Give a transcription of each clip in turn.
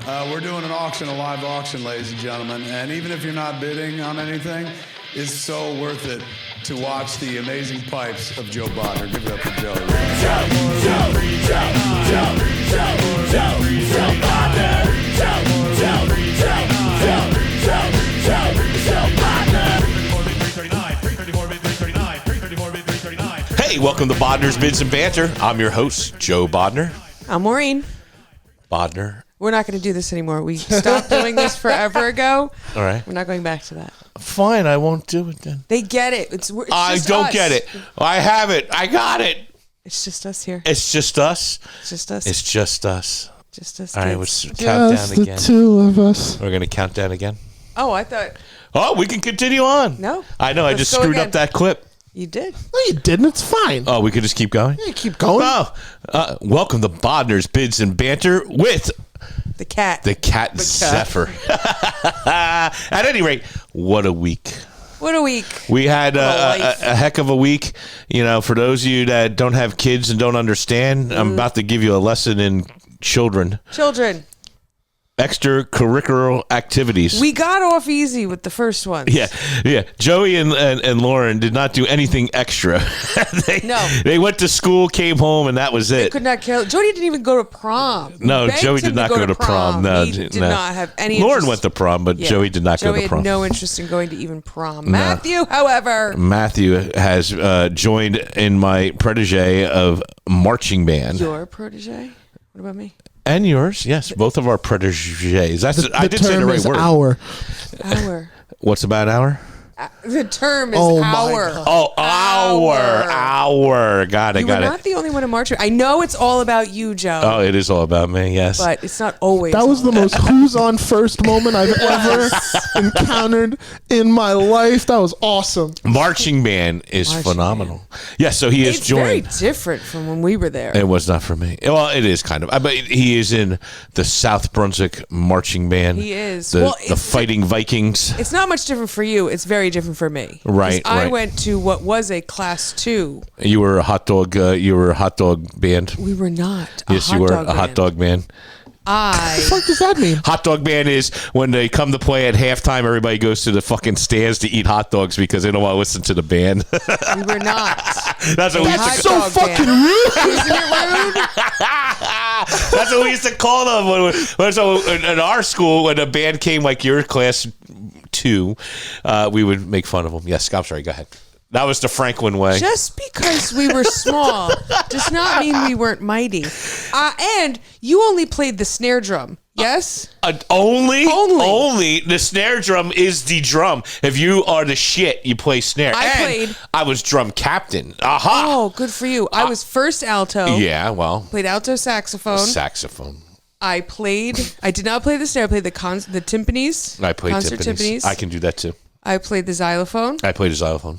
We're doing an auction, a live auction, ladies and gentlemen. And even if you're not bidding on anything, it's so worth it to watch the amazing pipes of Joe Bodnar. Give it up for Joe. Hey, welcome to Bodnars, Bids, and Banter. I'm your host, Joe Bodnar. I'm Maureen. Bodnar. We're not going to do this anymore. We stopped doing this forever ago. All right. We're not going back to that. Fine, I won't do it then. They get it. It's I just don't us. get it. I have it. I got it. It's just us here. It's just us. It's just us. It's just us. Just us. All right, kids. let's count down the again. two of us. We're going to count down again. Oh, I thought Oh, we can continue on. No. I know. I Let's just go screwed again. up that clip. you did. No, you didn't. It's fine. Oh, we could just keep going? Yeah, keep going. Oh, welcome to Bodnars, Bids, and Banter with The cat. the cat Zephyr. At any rate, what a week. What a week. We had life. a heck of a week. You know, for those of you that don't have kids and don't understand, I'm about to give you a lesson in children. Extracurricular activities. We got off easy with the first one. Yeah. Joey and Lauren did not do anything extra. They went to school, came home, and that was it. Could not kill. Jody didn't even go to prom. No, Begged Joey him did not go to prom. No, he did no. not have any Lauren interest. went to prom, but Yeah. Joey did not go to Joey prom. had no interest in going to even prom. Matthew, however. Matthew has joined in my protege of marching band. Your protege? What about me? And yours, yes. Both of our proteges. That's I did term say the right is word. Our. Hour. What's about hour? The term is Oh, my hour. God. Oh, hour. Got it, You got were it. not the only one in March. I know it's all about you, Joe. Oh, it is all about me, yes. But it's not always. That was the most who's on first moment I've ever encountered in my life. That was awesome. Marching band is Marching phenomenal. Yes, so he has It's very joined. different from when we were there. It was not for me. Well, it is kind of. But he is in the South Brunswick marching band. He is. The, Well, the it's- Fighting Vikings. It's not much different for you. It's very different for me. 'Cause Right, I right. went to what was a class 2. You were a hot dog. You were a hot dog band. We were not. Yes, you were a hot dog band. What the fuck does that mean? Hot dog band is when they come to play at halftime. Everybody goes to the fucking stands to eat hot dogs because they don't want to listen to the band. We were not. That's what we used That's to. so dog fucking band. rude. Isn't it rude? That's what we used to call them. So in our school, when a band came like your class 2, we would make fun of them. Yes, I'm sorry. Go ahead. That was the Franklin way. Just because we were small does not mean we weren't mighty. And you only played the snare drum. Yes? Only the snare drum is the drum. If you are the shit, you play snare. I was drum captain. Aha. Oh, good for you. I was first alto. Yeah, well, Played alto saxophone. saxophone. I did not play the snare. I played the timpanis. I played concert timpanis. I can do that too. I played the xylophone. I played a xylophone.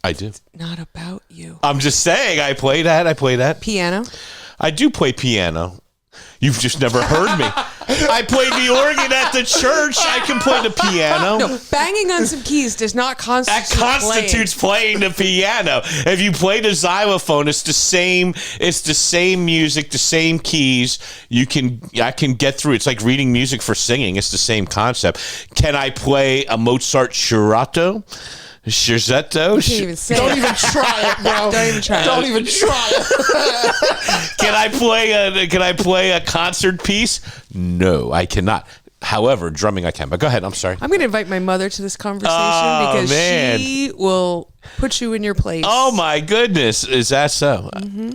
I do. Not about you. I'm just saying, I play that. Piano. I do play piano. You've just never heard me. I played the organ at the church. I can play the piano. No, banging on some keys does not constitute That constitutes playing the piano. If you play the xylophone, it's the same. It's the same music, the same keys. I can get through. It's like reading music for singing. It's the same concept. Can I play a Mozart Scherzett? Can't even say Don't it. even try it, bro. Don't even try it. Don't even try it. Can I play a concert piece? No, I cannot. However, drumming I can. But go ahead. I'm sorry. I'm going to invite my mother to this conversation Oh, because man. she will put you in your place. Oh my goodness, is that so?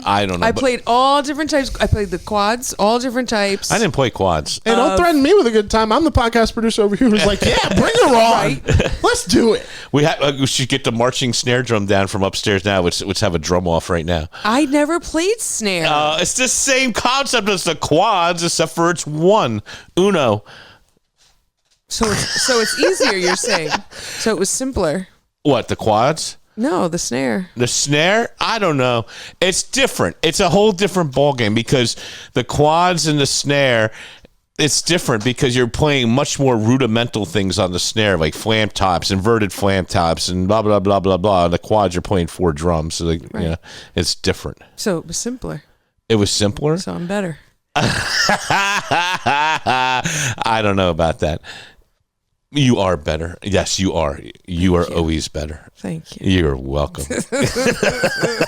I don't know. I but played all different types. I played the quads, all different types. I didn't play quads. Hey, don't threaten me with a good time. I'm the podcast producer over here who's like, yeah, bring her on. Right. Let's do it. We should get the marching snare drum down from upstairs now. Let's have a drum off right now. I never played snare. It's the same concept as the quads, except for it's uno. So it's easier, you're saying. So it was simpler. What, the quads? No, the snare. The snare? I don't know. It's different. It's a whole different ballgame because the quads and the snare, it's different because you're playing much more rudimental things on the snare, like flam tops, inverted flam tops, and blah, blah, blah, blah, blah. On the quads, you're playing 4 drums. So, Right. it's different. So it was simpler. It was simpler. So I'm better. I don't know about that. You are better. Yes, you are. You are always better. Thank you. You're welcome.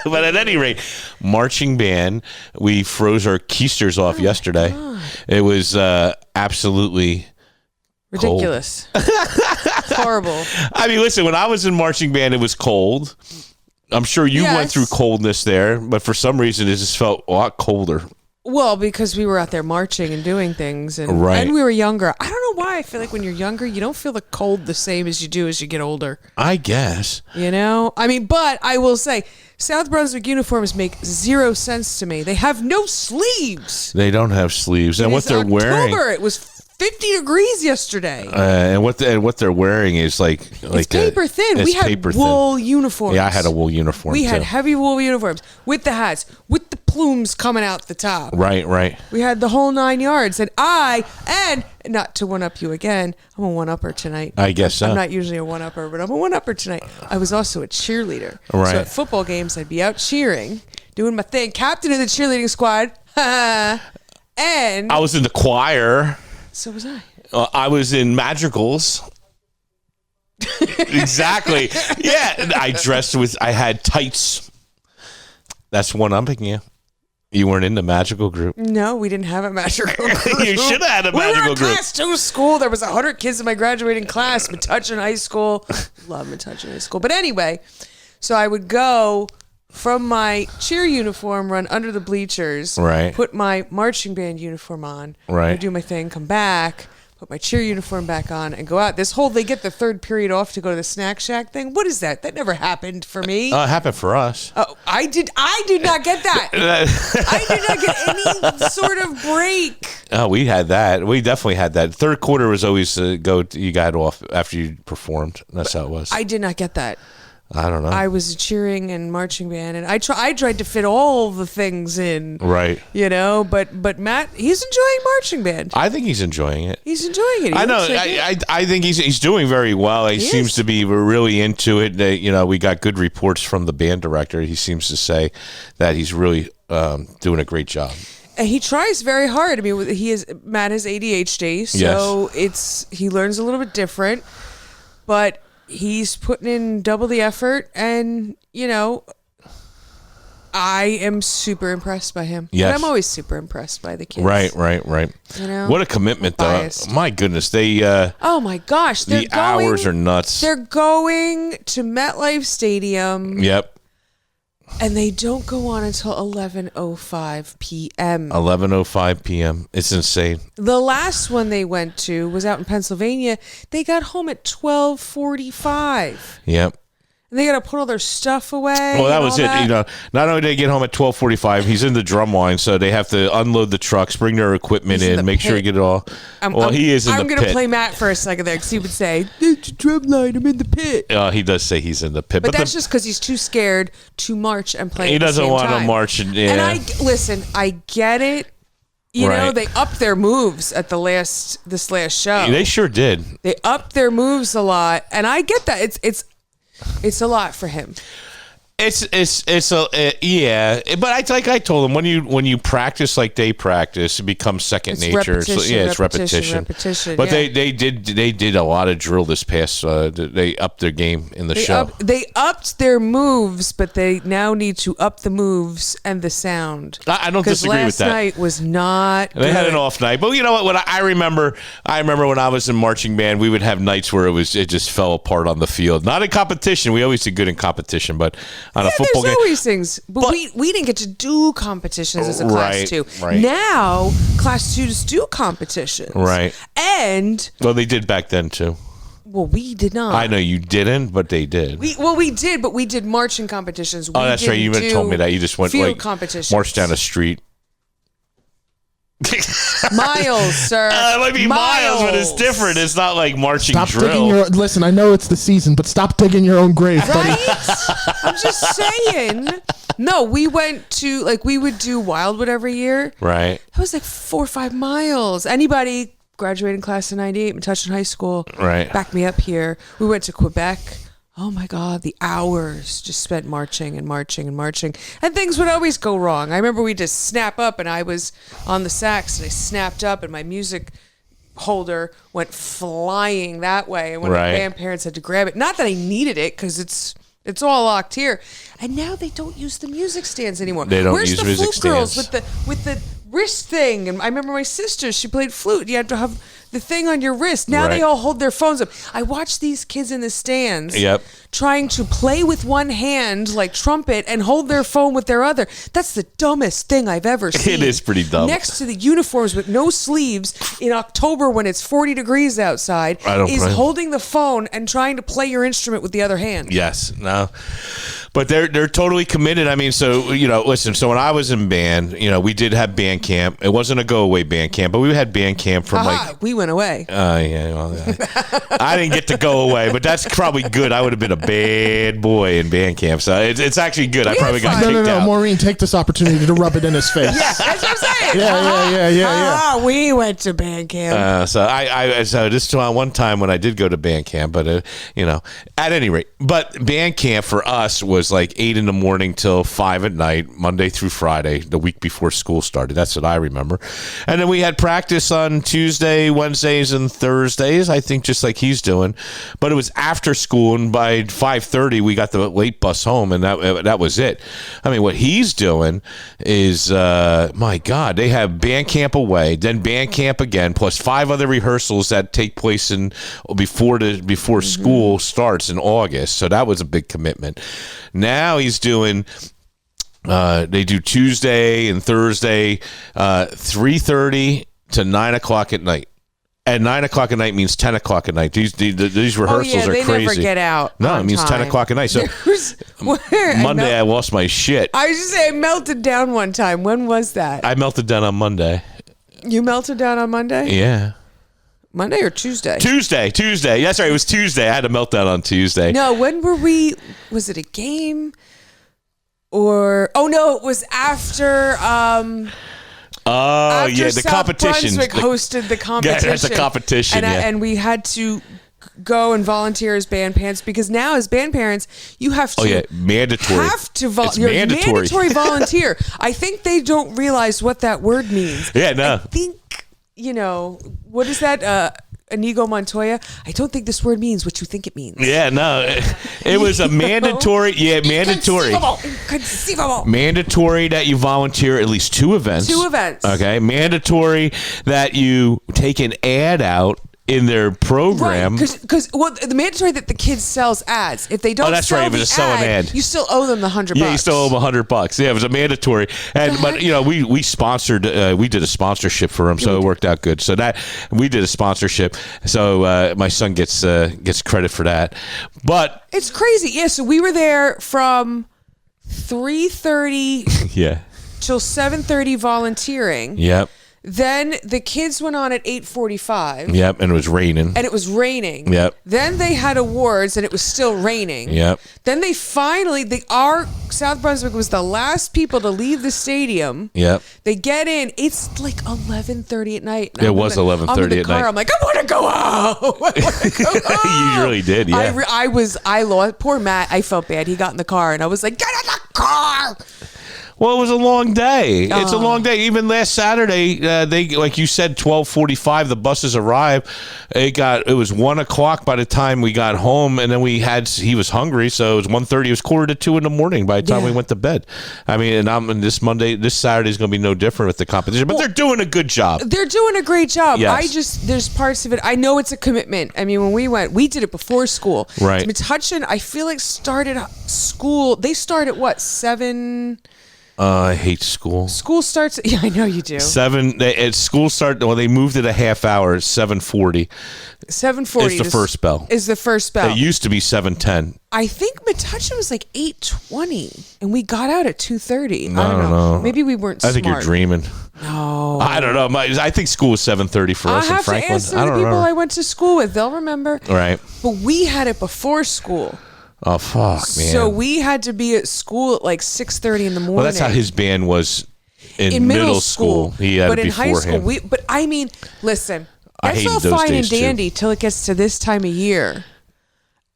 But at any rate, marching band, we froze our keisters off yesterday. It was absolutely ridiculous. Horrible. I mean, listen, when I was in marching band, it was cold. I'm sure you went through coldness there, but for some reason, it just felt a lot colder. Well, because we were out there marching and doing things, and we were younger. I don't know why. I feel like when you're younger, you don't feel the cold the same as you do as you get older. I guess. You know? I mean, but I will say, South Brunswick uniforms make zero sense to me. They have no sleeves. They don't have sleeves. And what they're wearing. It was 50 degrees yesterday. And what they're wearing is like it's paper thin. We had wool uniforms. Yeah, I had a wool uniform. We had heavy wool uniforms with the hats, with the plumes coming out the top. Right. We had the whole 9 yards. And not to one up you again, I'm a one upper tonight. I guess so. I'm not usually a one upper, but I'm a one upper tonight. I was also a cheerleader. Right. So at football games, I'd be out cheering, doing my thing, captain of the cheerleading squad. And I was in the choir. So was I. I was in madrigals. Exactly. Yeah. I had tights. That's one I'm picking you. You weren't in the magical group. No, we didn't have a magical group. You should have had a magical group. We were in class 2 school. There was 100 kids in my graduating class. Metuchen High School. Love Metuchen High School. But anyway, so I would go from my cheer uniform, run under the bleachers, right, put my marching band uniform on, right, do my thing, come back, put my cheer uniform back on, and go out. They get the third period off to go to the snack shack thing. What is that? That never happened for me. It happened for us. Oh, I did not get that. I did not get any sort of break. Oh, we had that. We definitely had that. Third quarter was always you got off after you performed. That's how it was. I did not get that. I don't know. I was cheering and marching band, and I tried to fit all the things in. Right. You know, but Matt, he's enjoying marching band. I think he's enjoying it. He's enjoying it. I know. I think he's doing very well. He seems to be really into it. We got good reports from the band director. He seems to say that he's really doing a great job. And he tries very hard. I mean, Matt has ADHD, so he learns a little bit different, but he's putting in double the effort, and I am super impressed by him. Yes. And I'm always super impressed by the kids. Right. What a commitment, though. My goodness, they. Oh my gosh, the hours are nuts. They're going to MetLife Stadium. Yep. And they don't go on until 11:05 p.m. 11:05 p.m. It's insane. The last one they went to was out in Pennsylvania. They got home at 12:45. Yep. And they got to put all their stuff away. Well, that was it. Not only did they get home at 12:45, he's in the drum line, so they have to unload the trucks, bring their equipment in, make sure you get it all. He is in the pit. I'm going to play Matt for a second there, because he would say, "It's a drum line. I'm in the pit." He does say he's in the pit, but that's just because he's too scared to march and play. He doesn't want to march. And I get it. You know, they upped their moves at this last show. They sure did. They upped their moves a lot, and I get that. It's a lot for him. But I told him, when you practice like they practice, it becomes second nature. It's repetition. But they did a lot of drill this past. They upped their game in the show. They upped their moves, but they now need to up the moves and the sound. I don't disagree with that. Last night was not. They had an off night, but you know what? I remember when I was in marching band, we would have nights where it just fell apart on the field. Not in competition. We always did good in competition, but on a football game, there's always things. But we didn't get to do competitions as a class 2. Right. Now class 2s do competitions. Right. And they did back then too. Well, we did not. I know you didn't, but they did. We did, but we did marching competitions. That's right. You told me that. You just went field competitions. Marched down the street. Miles, sir. It might be miles, but it's different. It's not like marching drill. Listen, I know it's the season, but stop digging your own grave, buddy. I'm just saying. No, we went to, we would do Wildwood every year. Right. That was 4 or 5 miles. Anybody graduating class of 98, Metuchen High School, right, back me up here. We went to Quebec. Oh my God, the hours just spent marching and marching and marching. And things would always go wrong. I remember we just snap up and I was on the sax and I snapped up and my music holder went flying that way. And one of the band parents had to grab it. Not that I needed it because it's all locked here. And now they don't use the music stands anymore. They don't Where's use the music flute girls stands. with the wrist thing? And I remember my sister, she played flute. You had to have the thing on your wrist. Now they all hold their phones up. I watch these kids in the stands trying to play with one hand like trumpet and hold their phone with their other. That's the dumbest thing I've ever seen. It is pretty dumb. Next to the uniforms with no sleeves in October when it's 40 degrees outside is holding the phone and trying to play your instrument with the other hand. Yes. No. But they're totally committed. I mean, so, listen, so when I was in band, we did have band camp. It wasn't a go-away band camp, but we had band camp from we went away. Yeah, well, I didn't get to go away, but that's probably good. I would have been a bad boy in band camp, so it's actually good. I probably got kicked out. Maureen, take this opportunity to rub it in his face. Yeah, that's what I'm saying. Yeah. We went to band camp. So this one time when I did go to band camp, but at any rate, but band camp for us was like 8 a.m. till 5 p.m, Monday through Friday, the week before school started. That's what I remember. And then we had practice on Tuesday, Wednesdays, and Thursdays, I think, just like he's doing. But it was after school, and by 5:30 we got the late bus home, and that was it. I mean, what he's doing is, my God, they have band camp away, then band camp again, plus 5 other rehearsals that take place before school starts in August. So that was a big commitment. Now he's doing. They do Tuesday and Thursday, 3:30 to 9 o'clock at night. And 9 o'clock at night means 10 o'clock at night. These rehearsals are they crazy. Never get out. No, it means 10 o'clock at night. So Monday, I lost my shit. I was just saying, I melted down one time. When was that? I melted down on Monday. You melted down on Monday? Yeah. Monday or Tuesday? Tuesday. That's right. It was Tuesday. I had a meltdown on Tuesday. No, when were we? Was it a game? Or no, it was after. After the South competition. Brunswick hosted the competition. Yeah, that's a competition. And we had to go and volunteer as band parents because now as band parents you have to. Mandatory. It's mandatory volunteer. I think they don't realize what that word means. Yeah, no. I think what is that? Inigo Montoya, I don't think this word means what you think it means. Yeah, no. It was a mandatory. Yeah, mandatory. Inconceivable. Mandatory that you volunteer at least 2 events. 2 events. Okay. Mandatory that you take an ad out in their program. Because the mandatory that the kids sells ads. If they don't sell If it's an ad, you still owe them the $100. Yeah, you still owe them $100. Yeah, it was a mandatory. But we sponsored. We did a sponsorship for them, so it worked out good. So that we did a sponsorship. So my son gets credit for that. But it's crazy. Yeah. So we were there from 3:30. Yeah. Till 7:30 volunteering. Yep. Then the kids went on at 8:45. Yep, and it was raining. Yep. Then they had awards, and it was still raining. Yep. Then they finally, our South Brunswick was the last people to leave the stadium. Yep. They get in. It's like 11:30 at night. It was 11:30 at night. I'm like, I want to go home. You really did, yeah. I lost. Poor Matt. I felt bad. He got in the car, and I was like, get in the car. Well, it was a long day. It's a long day. Even last Saturday, they, like you said, 12:45. The buses arrived. It was 1 o'clock by the time we got home, and then he was hungry, so it was 1:30. It was 1:45 in the morning by the time we went to bed. I mean, and this Saturday is going to be no different with the competition, but they're doing a good job. They're doing a great job. Yes. There's parts of it. I know it's a commitment. I mean, when we went, we did it before school. Right. Metuchen, I feel like started school. They start at what, 7? I hate school. School starts. Yeah, I know you do. 7. School start. Well, they moved it a half hour. 7:40. 7:40 is the first bell. Is the first bell. It used to be 7:10. I think Metuchen was like 8:20, and we got out at 2:30. I don't know. Maybe we weren't. I think you're dreaming. No, I don't know. I think school was 7:30 for us in Franklin. I have to answer the people I went to school with. They'll remember. Right. But we had it before school. Oh, fuck, man. So we had to be at school at like 6:30 in the morning. Well, that's how his band was in middle school. He had but it in high school, beforehand. but I mean, listen, I that's hated all those fine days, and dandy till it gets to this time of year.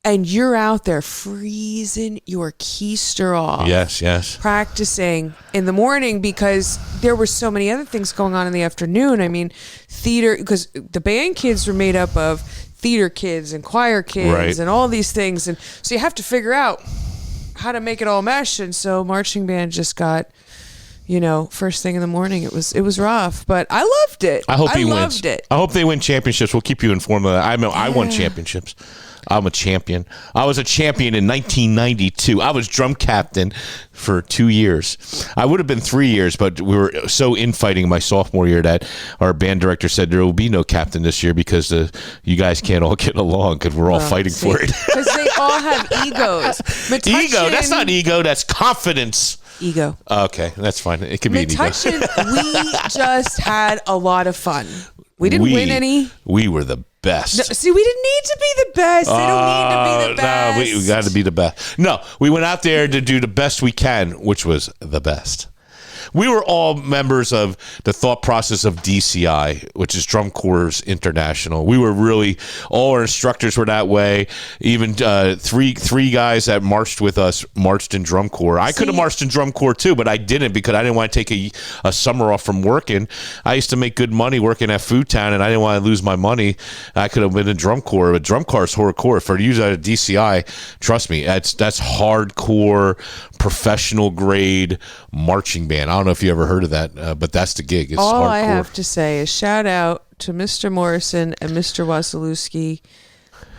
and you're out there freezing your keister off. Yes. Practicing in the morning because there were so many other things going on in the afternoon. I mean, theater, because the band kids were made up of theater kids and choir kids and all these things. And so you have to figure out how to make it all mesh. And so marching band just got, first thing in the morning. It was rough, but I loved it. I hope he wins. Loved it. I hope they win championships. We'll keep you informed of that. I won championships. I'm a champion. I was a champion in 1992. I was drum captain for 2 years. I would have been 3 years, but we were so infighting my sophomore year that our band director said there will be no captain this year because you guys can't all get along because we're all fighting for it. Because they all have egos. Ego? That's not ego. That's confidence. Ego. Okay, that's fine. It could be an ego. We just had a lot of fun. We didn't win any. We were the best. No, see, we didn't need to be the best. They don't need to be the best. No, we got to be the best. No, we went out there to do the best we can, which was the best. We were all members of the thought process of DCI, which is Drum Corps International. We were really, all our instructors were that way. Even three guys that marched with us marched in Drum Corps. I could have marched in Drum Corps too, but I didn't because I didn't want to take a summer off from working. I used to make good money working at Food Town, and I didn't want to lose my money. I could have been in Drum Corps, but Drum Corps is hardcore. For you at DCI, trust me, that's hardcore, professional grade marching band. I don't know if you ever heard of that, but that's the gig. It's all hardcore. I have to say is shout out to Mr. Morrison and Mr. Wasilewski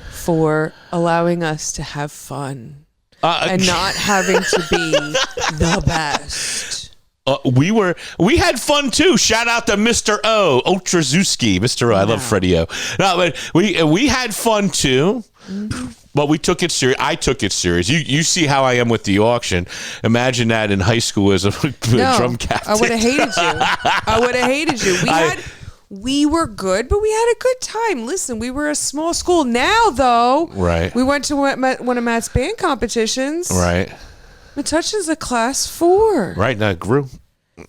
for allowing us to have fun and not having to be the best. We had fun too. Shout out to Mr. O, Otrazuski. Mr. O, I love Freddie O. No, but we had fun too. Mm-hmm. But we took it serious. I took it serious. You see how I am with the auction. Imagine that in high school as a drum captain. I would have hated you. We were good, but we had a good time. Listen, we were a small school. Now, though, we went to one of Matt's band competitions. Right. Metuchen's a class 4. Right, now it grew.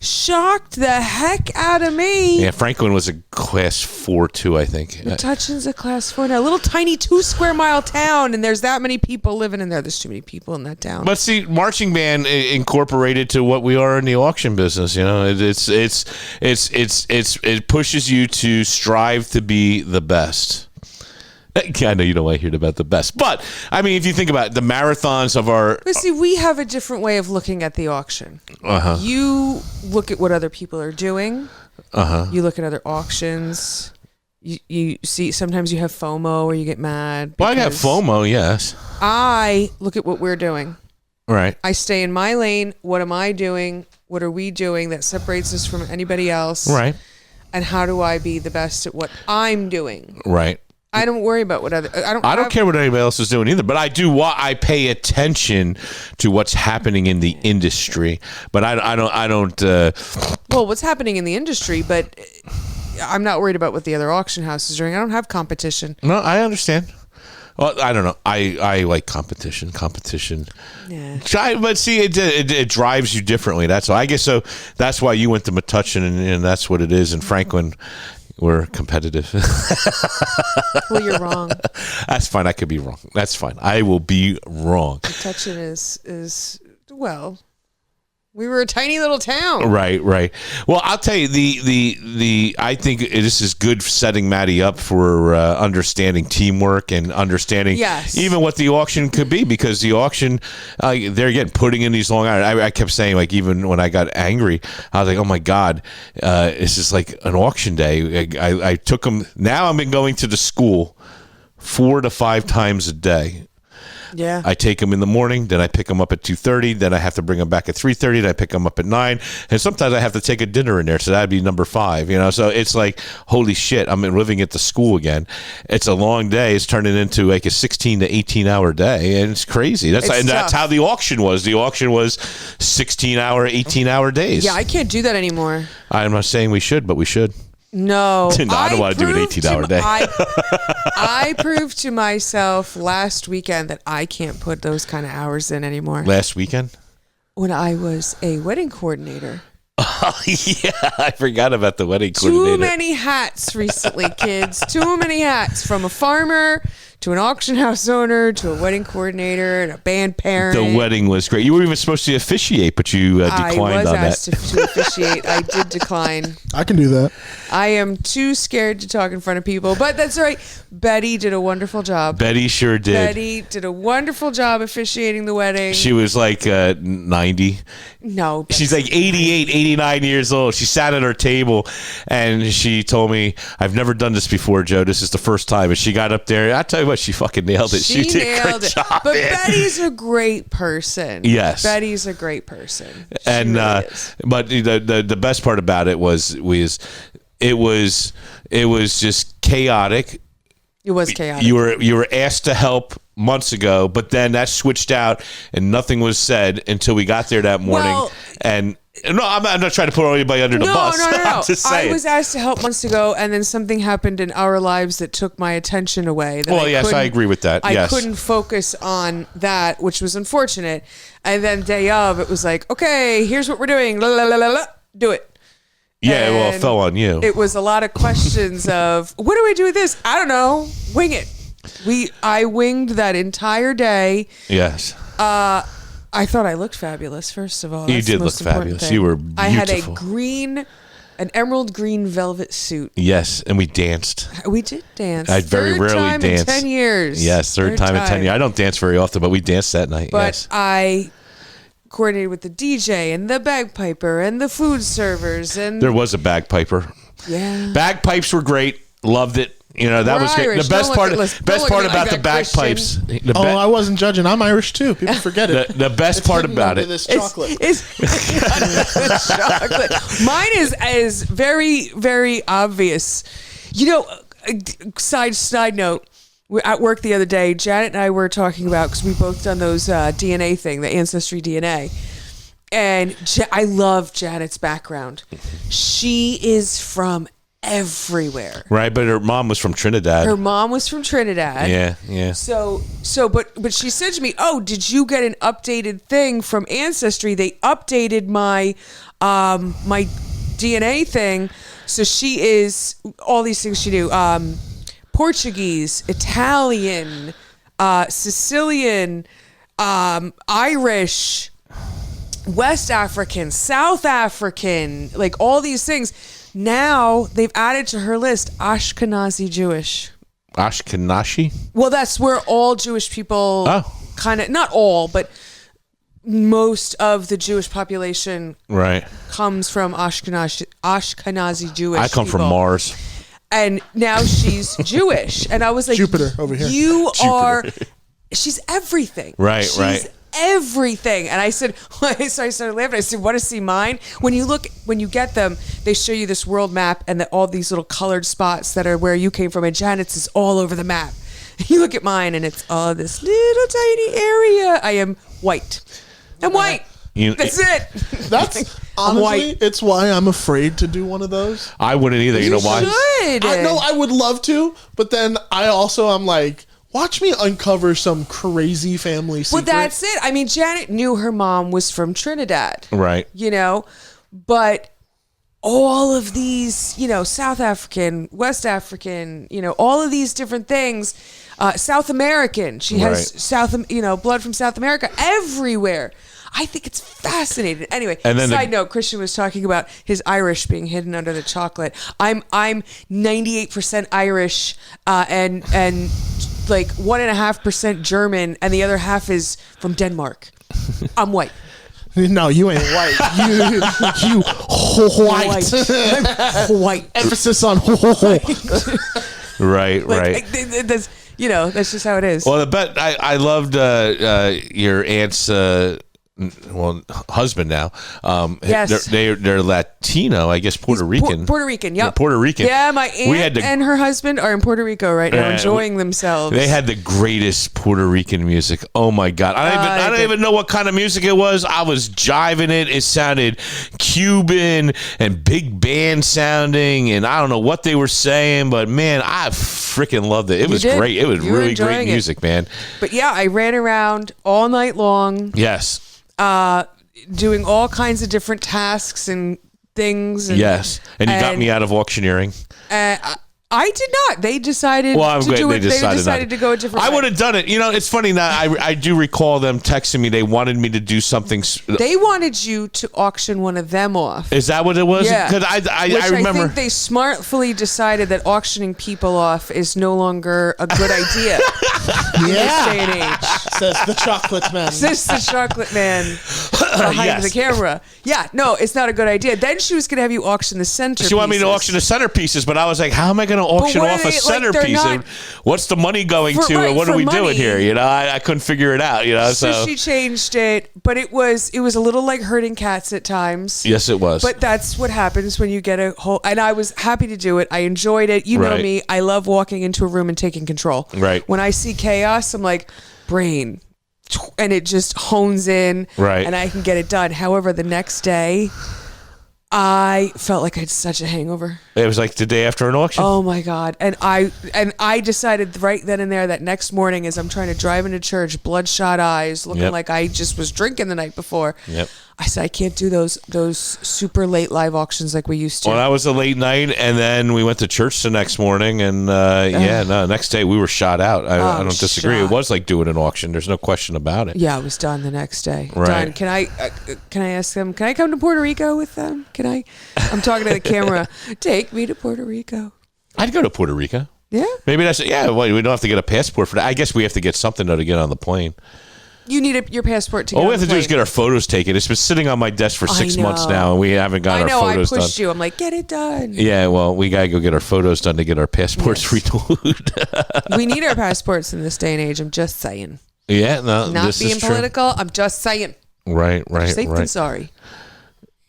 Shocked the heck out of me. Yeah, Franklin was a class 4 too, I think. Metuchen's a class 4 now. A little tiny 2 square mile town, and there's that many people living in there. There's too many people in that town. But see, marching band incorporated to what we are in the auction business. It pushes you to strive to be the best. I know you don't want to hear about the best, but I mean, if you think about it, the marathons of our. But see, we have a different way of looking at the auction. You look at what other people are doing. You look at other auctions. You see, sometimes you have FOMO or you get mad. Well, I got FOMO, yes. I look at what we're doing. Right. I stay in my lane. What am I doing? What are we doing that separates us from anybody else? Right. And how do I be the best at what I'm doing? Right. I don't worry about what other. I don't care what anybody else is doing either. But I do. I pay attention to what's happening in the industry. But I don't. Well, what's happening in the industry, but I'm not worried about what the other auction houses are doing. I don't have competition. No, I understand. Well, I don't know. I like competition. Yeah. But see, it drives you differently. That's all. I guess so. That's why you went to Metuchen, and that's what it is. And Franklin. We're competitive. Well, you're wrong. That's fine. I could be wrong. That's fine. I will be wrong. Metuchen is well. We were a tiny little town. Right. Well, I'll tell you the I think this is good for setting Maddie up for understanding teamwork and understanding even what the auction could be, because the auction they're again putting in these long hours. I kept saying, like, even when I got angry, I was like, oh my God, this is like an auction day. I took them. Now I've been going to the school 4 to 5 times a day. Yeah. I take them in the morning, then I pick them up at 2:30, then I have to bring them back at 3:30, then I pick them up at 9, and sometimes I have to take a dinner in there, so that'd be number 5, so it's like, holy shit, I'm living at the school again. It's a long day. It's turning into like a 16 to 18 hour day, and it's crazy. That's how the auction was. The auction was 16 hour, 18 hour days. Yeah, I can't do that anymore. I'm not saying we should, but we should. No, I don't want to do an 18-hour day. I proved to myself last weekend that I can't put those kind of hours in anymore. Last weekend? When I was a wedding coordinator. Oh, yeah, I forgot about the wedding coordinator. Too many hats recently, kids. Too many hats. From a farmer to an auction house owner to a wedding coordinator and a band parent. The wedding was great. You were even supposed to officiate, but you declined on that. I was asked to officiate. I did decline. I can do that. I am too scared to talk in front of people, but that's all right. Betty did a wonderful job. Betty sure did. Betty did a wonderful job officiating the wedding. She was like 90. No. She's like 88, 89 years old. She sat at her table and she told me, I've never done this before, Joe. This is the first time. And she got up there. I tell you what, she fucking nailed it. She did a great job. But man. Betty's a great person. Yes. Betty's a great person. She And really is. but the best part about it was it was just chaotic. It was chaotic. You were asked to help months ago, but then that switched out and nothing was said until we got there that morning. Well, and no, I'm not trying to put anybody under the bus. No. I'm just saying. I was asked to help months ago, and then something happened in our lives that took my attention away. Well, yes, I agree with that. I Yes. couldn't focus on that, which was unfortunate. And then day of, it was like, okay, here's what we're doing. La, la, la, la, la. Do it. Yeah, well, it And fell on you. It was a lot of questions of, what do we do with this? I don't know. Wing it. I winged that entire day. Yes. I thought I looked fabulous, first of all. You That's the did look most important fabulous. thing. You were beautiful. I had an emerald green velvet suit. Yes, and we danced. We did dance. I very Third rarely time dance. in 10 years. Yes, third time in 10 years. I don't dance very often, but we danced that night. But yes. I coordinated with the DJ and the bagpiper and the food servers. And There was a bagpiper. yeah. Bagpipes were great. Loved it. You know, that We're was great. Irish. The best Don't part look at- best don't part look at me about like the that, bagpipes. Christian. I wasn't judging. I'm Irish too. People forget it. The best part Hidden about under it. This chocolate. It's chocolate. Mine is very, very obvious. You know, side note. We're at work the other day, Janet and I were talking about, because we both done those DNA thing, the ancestry DNA. And I love Janet's background. She is from everywhere. Right, but her mom was from Trinidad. Her mom was from Trinidad. Yeah. But she said to me, "Oh, did you get an updated thing from Ancestry? They updated my my DNA thing, so she is all these things she knew: Portuguese, Italian, Sicilian, Irish, West African, South African, like all these things." Now they've added to her list Ashkenazi Jewish. Ashkenazi? Well, that's where all Jewish people kind of, not all, but most of the Jewish population Right. comes from Ashkenazi Jewish I come from people. Mars. And now she's Jewish. And I was like, Jupiter over here. You are, she's everything. Right, she's right. everything. And I said, so I started laughing. I said, want to see mine? When you get them, they show you this world map and all these little colored spots that are where you came from. And Janet's is all over the map. You look at mine and it's this little tiny area. I am white. I'm white. That's it. That's I'm honestly, white. it's why I'm afraid to do one of those. I wouldn't either. You know why? Should. I know I would love to, but then I'm like, watch me uncover some crazy family secret. Well, that's it. I mean, Janet knew her mom was from Trinidad. Right. You know, but all of these, South African, West African, all of these different things, South American. She has blood from South America everywhere. I think it's fascinating. Anyway, And then side note, Christian was talking about his Irish being hidden under the chocolate. I'm 98% Irish and like 1.5% German, and the other half is from Denmark. I'm white. No, you ain't white. You white. I'm white. Emphasis on Right. That's just how it is. Well, I loved your aunt's husband now. Yes. They're Latino, I guess Puerto Rican. Puerto Rican, yep. They're Puerto Rican. Yeah, my aunt and her husband are in Puerto Rico right now, enjoying themselves. They had the greatest Puerto Rican music. Oh my God. I don't even know what kind of music it was. I was jiving it. It sounded Cuban and big band sounding, and I don't know what they were saying, but man, I freaking loved it. It was great. It was really great music, man. But yeah, I ran around all night long. Yes. Doing all kinds of different tasks and things. And, yes. And you got me out of auctioneering. I did not. They decided Well, I'm to glad do they it. They decided not decided to go a different I way. would have done it. You know, it's funny that I do recall them texting me. They wanted me to do something. They wanted you to auction one of them off. Is that what it was? Yeah. Because Which I remember. I think they smartfully decided that auctioning people off is no longer a good idea in this day and age. Says the chocolate man. This the chocolate man behind Yes. the camera. Yeah, no, it's not a good idea. Then she was going to have you auction the centerpieces. She wanted me to auction the centerpieces, but I was like, how am I going to auction what are off a they- like, they're centerpiece? not- And what's the money going For- to? right, and what are for we doing money. here? You know, I couldn't figure it out, you know, So so. she changed it, but it was a little like herding cats at times. Yes, it was. But that's what happens when you get a whole. And I was happy to do it. I enjoyed it. You know Right. me. I love walking into a room and taking control. Right. When I see chaos, I'm like, brain, and it just hones in. Right. And I can get it done. However, the next day, I felt like I had such a hangover. It was like the day after an auction. Oh my God. And I decided right then and there that next morning as I'm trying to drive into church, bloodshot eyes, looking Yep. like I just was drinking the night before. Yep. I said, I can't do those super late live auctions like we used to. Well, that was a late night, and then we went to church the next morning, and next day we were shot out. I don't disagree. shot. It was like doing an auction. There's no question about it. Yeah, I was done the next day. Right. Done. Can I ask them, can I come to Puerto Rico with them? I'm talking to the camera. Take me to Puerto Rico. I'd go to Puerto Rico. Yeah. Maybe that's well, we don't have to get a passport for that. I guess we have to get something though to get on the plane. You need your passport to get All we on have to the do is plane. get our photos taken. It's been sitting on my desk for 6 months know. now, and we haven't got I know, our I photos done. pushed you. I'm like, get it done. Yeah, well, we gotta go get our photos done to get our passports renewed. We need our passports in this day and age. I'm just saying. Yeah, no, Not this being is true. political. I'm just saying. Right, Safe than right. sorry.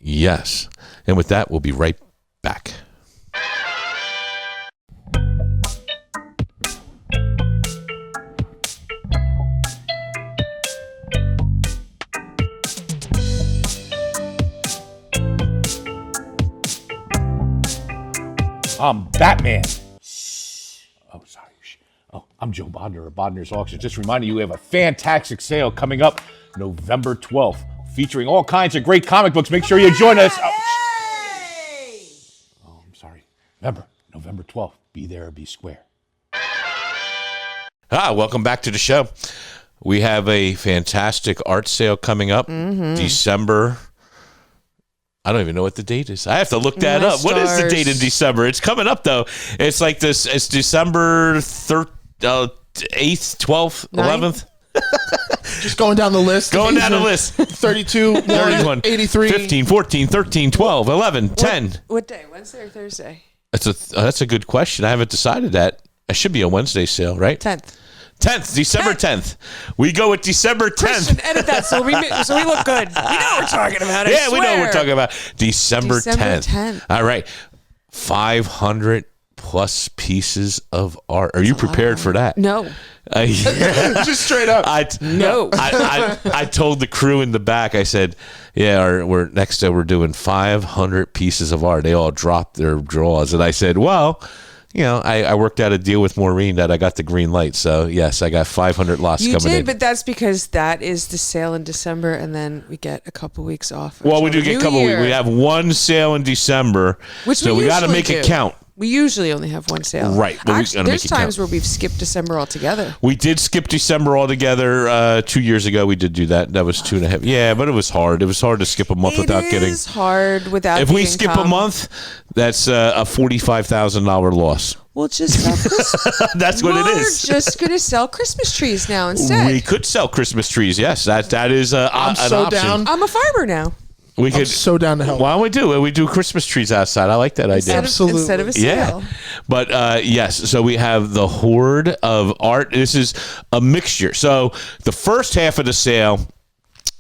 Yes, and with that, we'll be right back. I'm Batman. Oh, sorry. Oh, I'm Joe Bodnar of Bodnars Auctions. Just reminding you, we have a fantastic sale coming up November 12th, featuring all kinds of great comic books. Make sure you join us. Oh, I'm sorry. Remember, November 12th, be there or be square. Welcome back to the show. We have a fantastic art sale coming up, December. I don't even know what the date is. I have to look that My up. What is the stars. date in December? It's coming up, though. It's like this. It's December 8th, 12th, 11th. Just going down the list. Going down the list. 32, 31, 83. 15, 14, 13, 12, 11, 10. What day? Wednesday or Thursday? That's a good question. I haven't decided that. It should be a Wednesday sale, right? 10th. 10th, December 10th. We go with December 10th. Christian, edit that so we look good. We know what we're talking about. Yeah, we know what we're talking about. December December 10th. 10th. All right. 500 plus pieces of art. Are you prepared for that? No. Just straight up. No. I told the crew in the back, I said, yeah, we're next day we're doing 500 pieces of art. They all dropped their drawers. And I said, well, you know, I worked out a deal with Maureen that I got the green light. So, yes, I got 500 lots You coming did, in. but that's because that is the sale in December, and then we get a couple weeks off. Well, we do until get a the couple new weeks. year, We have one sale in December. which so we got to usually make it do. count. We usually only have one sale. Right, but we Actually, gotta there's make it times count. where we've skipped December altogether. We did skip December altogether 2 years ago. We did do that. That was 2.5. Yeah, but it was hard. It was hard to skip a month without getting. It is hard without. If the we skip a income. month, that's a $45,000 loss. We'll just sell Christmas. That's what it is. We're just gonna sell Christmas trees now instead. We could sell Christmas trees. Yes, that is I'm an so option. down. I'm a farmer now. We I'm could. so down to help. Why don't we do it? We do Christmas trees outside. I like that idea. Absolutely. Instead of a Yeah, sale. but yes. So we have the hoard of art. This is a mixture. So the first half of the sale,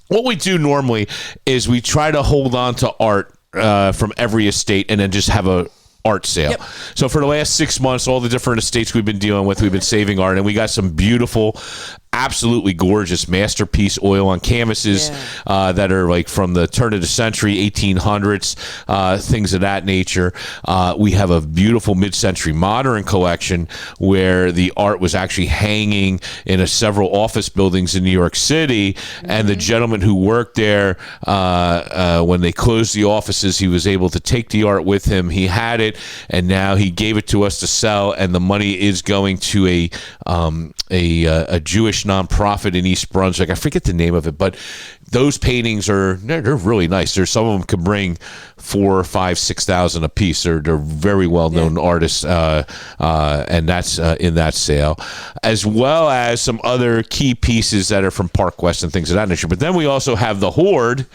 what we do normally is we try to hold on to art from every estate and then just have a art sale. Yep. So for the last 6 months, all the different estates we've been dealing with, we've been saving art, and we got some beautiful absolutely gorgeous masterpiece oil on canvases that are like from the turn of the century, 1800s, things of that nature. We have a beautiful mid-century modern collection where the art was actually hanging in several office buildings in New York City, and the gentleman who worked there, when they closed the offices, he was able to take the art with him. He had it, and now he gave it to us to sell, and the money is going to a Jewish nonprofit in East Brunswick. I forget the name of it, but those paintings they're really nice. There's some of them can bring 4,000, 5,000, 6,000 a piece. They're very well known artists, and that's in that sale, as well as some other key pieces that are from Park West and things of that nature. But then we also have the Hoard.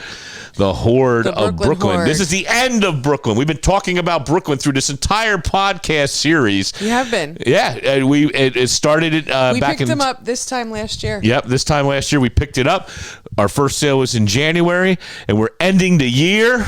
The Hoard of Brooklyn. Hoard. This is the end of Brooklyn. We've been talking about Brooklyn through this entire podcast series. You have been. Yeah, it started we back picked in. them up this time last year. Yep, this time last year we picked it up. Our first sale was in January, and we're ending the year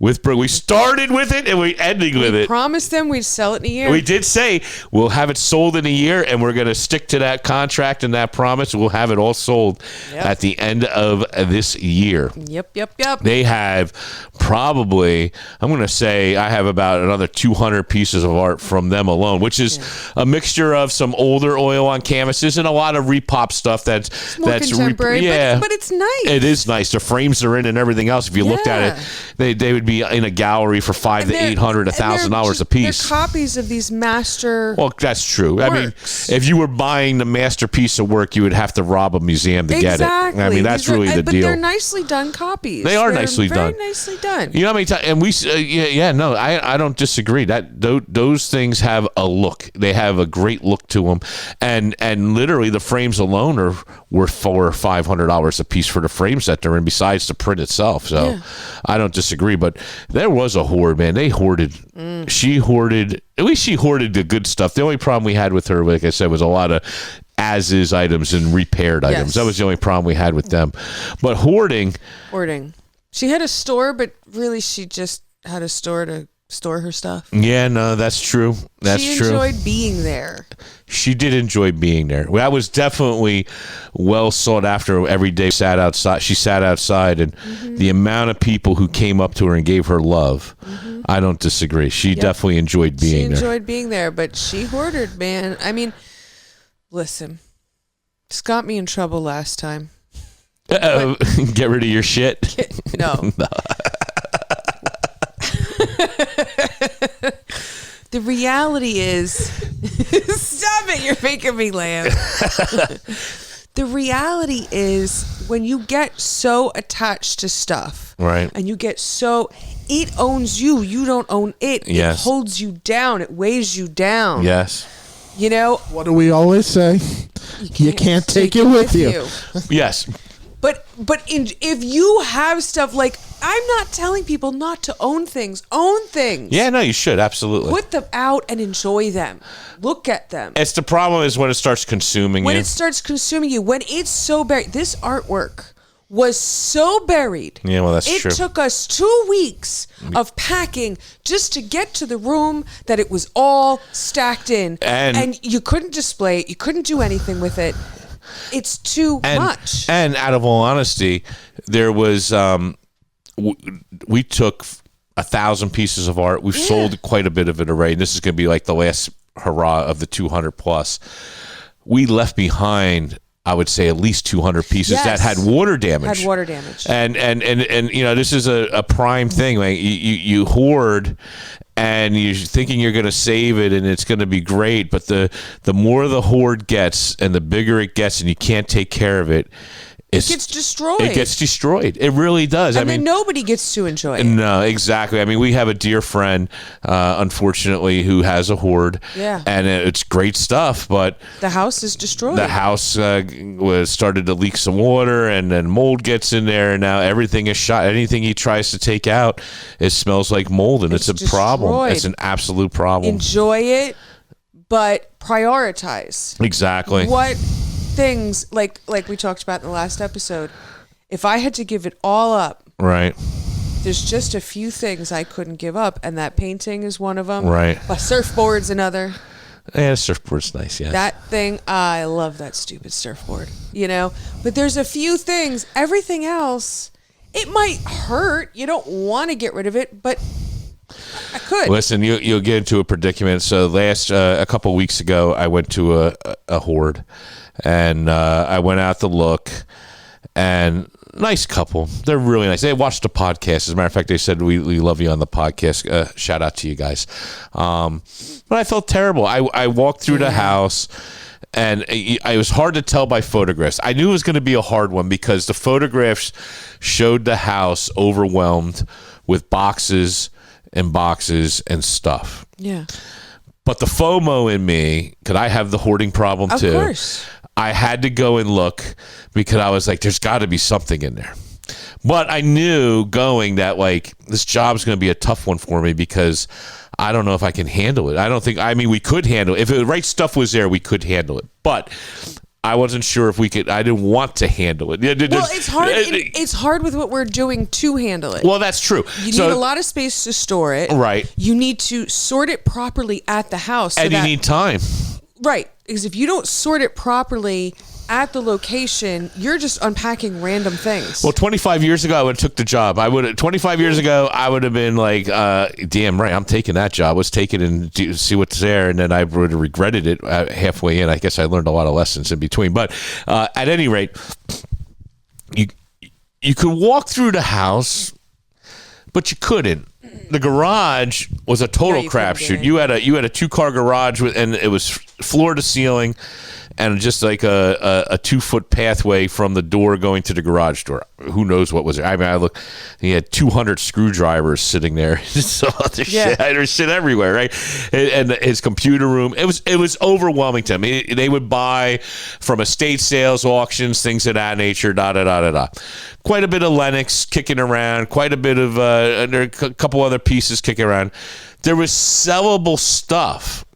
with Brooklyn. We started with it, and we're ending with it. Promised them we'd sell it in a year. We did say we'll have it sold in a year, and we're going to stick to that contract and that promise. We'll have it all sold at the end of this year. Yep. They have probably, I'm going to say, I have about another 200 pieces of art from them alone, which is a mixture of some older oil on canvases and a lot of repop stuff that's more contemporary, but it's nice. It is nice. The frames are in and everything else. If you looked at it, they would be in a gallery for $500 to $800, $1,000 a piece. They're copies of these master. Well, that's true. Works. I mean, if you were buying the masterpiece of work, you would have to rob a museum to get it. I mean, that's really the deal. But they're nicely done copies. They are nicely done. Very nicely done. You know how many times? And we, no, I don't disagree. Those things have a look. They have a great look to them, and literally the frames alone are worth $400 or $500 a piece for the frames that they're in, besides the print itself. So, I don't disagree. But there was a hoard, man. They hoarded. She hoarded. At least she hoarded the good stuff. The only problem we had with her, like I said, was a lot of as-is items and repaired items. That was the only problem we had with them. But hoarding. She had a store, but really she just had a store to store her stuff. Yeah, no, that's true. She enjoyed being there. She did enjoy being there. That was definitely well sought after. Every day sat outside. She sat outside, and the amount of people who came up to her and gave her love, I don't disagree. She definitely enjoyed being there. She enjoyed being there, but she hoarded, man. I mean, listen, this got me in trouble last time. Get rid of your shit? No. The reality is, stop it, you're making me laugh. The reality is, when you get so attached to stuff, right, and you get so, it owns you, you don't own it. Yes. It holds you down, it weighs you down. Yes. You know? What do we always say? You can't take it with you. Yes. But if you have stuff, like, I'm not telling people not to own things. Own things. Yeah, no, you should. Absolutely. Put them out and enjoy them. Look at them. It's the problem is when it starts consuming When you. it starts consuming you. When it's so buried. This artwork was so buried. Yeah, well, that's true. It took us 2 weeks of packing just to get to the room that it was all stacked in. And you couldn't display it. You couldn't do anything with it. It's too much. And out of all honesty, there was we took 1,000 pieces of art. We've sold quite a bit of it already. And this is going to be like the last hurrah of the 200 plus. We left behind, I would say, at least 200 pieces that had water damage. And you know, this is a prime thing. Like you hoard, and you're thinking you're going to save it and it's going to be great, but the more the hoard gets and the bigger it gets and you can't take care of it, it gets destroyed. It gets destroyed. It really does. And then nobody gets to enjoy it. No, exactly. I mean, we have a dear friend, unfortunately, who has a hoard. Yeah. And it's great stuff, but the house is destroyed. The house was started to leak some water, and then mold gets in there, and now everything is shot. Anything he tries to take out, it smells like mold, and it's a problem. It's an absolute problem. Enjoy it, but prioritize. Exactly. What things, like we talked about in the last episode, if I had to give it all up, right, there's just a few things I couldn't give up, and that painting is one of them. Right. A surfboard's another. Yeah, surfboard's nice, yeah. That thing, I love that stupid surfboard, But there's a few things. Everything else, it might hurt. You don't want to get rid of it, but I could. Listen, you'll get into a predicament. So a couple weeks ago, I went to a hoard, and I went out to look, and nice couple. They're really nice. They watched the podcast. As a matter of fact, they said, we love you on the podcast. Shout out to you guys. But I felt terrible. I walked through the house, and it was hard to tell by photographs. I knew it was going to be a hard one because the photographs showed the house overwhelmed with boxes and boxes and stuff. Yeah. But the FOMO in me, because I have the hoarding problem too. Of course. I had to go and look because I was like, there's got to be something in there. But I knew going that like this job's going to be a tough one for me because I don't know if I can handle it. We could handle it. If the right stuff was there, we could handle it. But I wasn't sure if we could. I didn't want to handle it. Well, it's hard. It's hard with what we're doing to handle it. Well, that's true. You need a lot of space to store it. Right. You need to sort it properly at the house. And you need time. Right. Because if you don't sort it properly at the location, you're just unpacking random things. Well, 25 years ago, I would have took the job. 25 years ago, I would have been like, damn right, I'm taking that job. Let's take it and see what's there. And then I would have regretted it halfway in. I guess I learned a lot of lessons in between. But at any rate, you could walk through the house, but you couldn't. The garage was a total crapshoot. You had a 2-car garage and it was floor to ceiling, and just like a 2-foot pathway from the door going to the garage door. Who knows what was there? I mean, I look. He had 200 screwdrivers sitting there. So other shit. There's shit everywhere, right? And his computer room. It was overwhelming to him. They would buy from estate sales, auctions, things of that nature. Quite a bit of Lennox kicking around. Quite a bit of a couple other pieces kicking around. There was sellable stuff,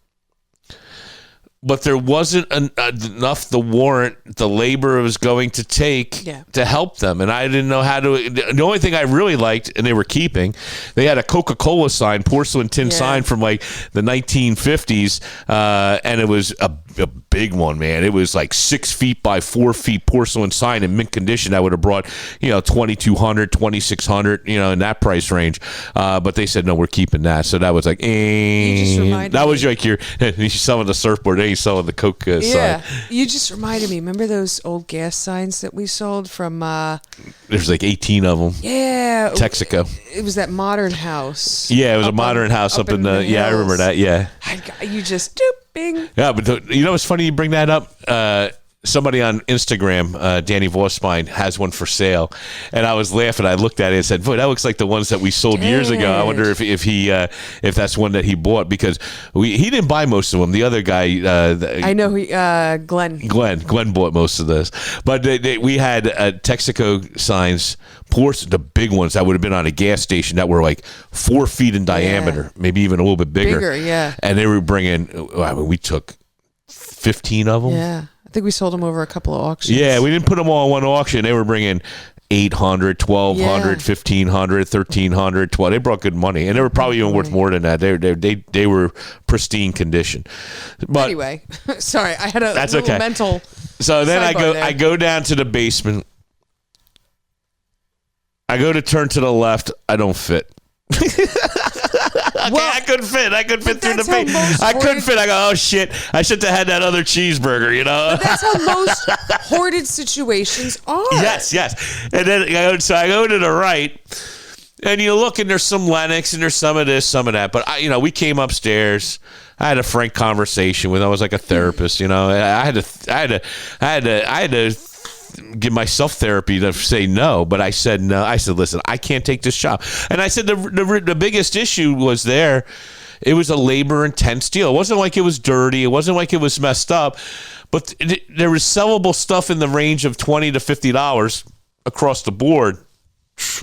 but there wasn't enough to warrant the labor it was going to take to help them. And I didn't know how to. The only thing I really liked, and they were keeping, they had a Coca-Cola sign, porcelain tin sign from like the 1950s, and it was a big one, man. It was like 6 feet by 4 feet porcelain sign in mint condition. I would have brought, $2,200, $2,600, in that price range. But they said, no, we're keeping that. So that was like, that was like you're selling the surfboard, and you're selling the Coke sign. You just reminded me. Remember those old gas signs that we sold from? There's like 18 of them. Yeah, Texaco. It was that modern house. Yeah, it was a modern house up in the hills. I remember that. Yeah. You just bing. Yeah, but it's funny you bring that up. Somebody on Instagram, Danny Vosspine, has one for sale, and I was laughing. I looked at it and said, "Boy, that looks like the ones that we sold years ago." I wonder if that's one that he bought, because he didn't buy most of them. The other guy, I know Glenn. Glenn bought most of those, but we had Texaco signs, the big ones that would have been on a gas station that were like 4 feet in diameter, maybe even a little bit bigger. And they were bringing. We took 15 of them. Yeah. I think we sold them over a couple of auctions. Yeah, we didn't put them all in one auction. They were bringing 800, 1,200, 1,500, 1,300, 12. They brought good money, and they were probably even worth more than that. They were pristine condition. But anyway, sorry, I had a little mental. So then I go down to the basement. I go to turn to the left. I don't fit. I couldn't fit. I couldn't fit through the base. I couldn't fit. I go, oh shit! I should have had that other cheeseburger, But that's how most hoarded situations are. Yes. And then I go to the right, and you look, and there's some Lennox, and there's some of this, some of that. But we came upstairs. I had a frank conversation with him. I was like a therapist, I had to give myself therapy to say no, but I said no. I said, listen, I can't take this job. And I said the biggest issue was there. It was a labor intense deal. It wasn't like it was dirty. It wasn't like it was messed up, but there was sellable stuff in the range of $20 to $50 across the board.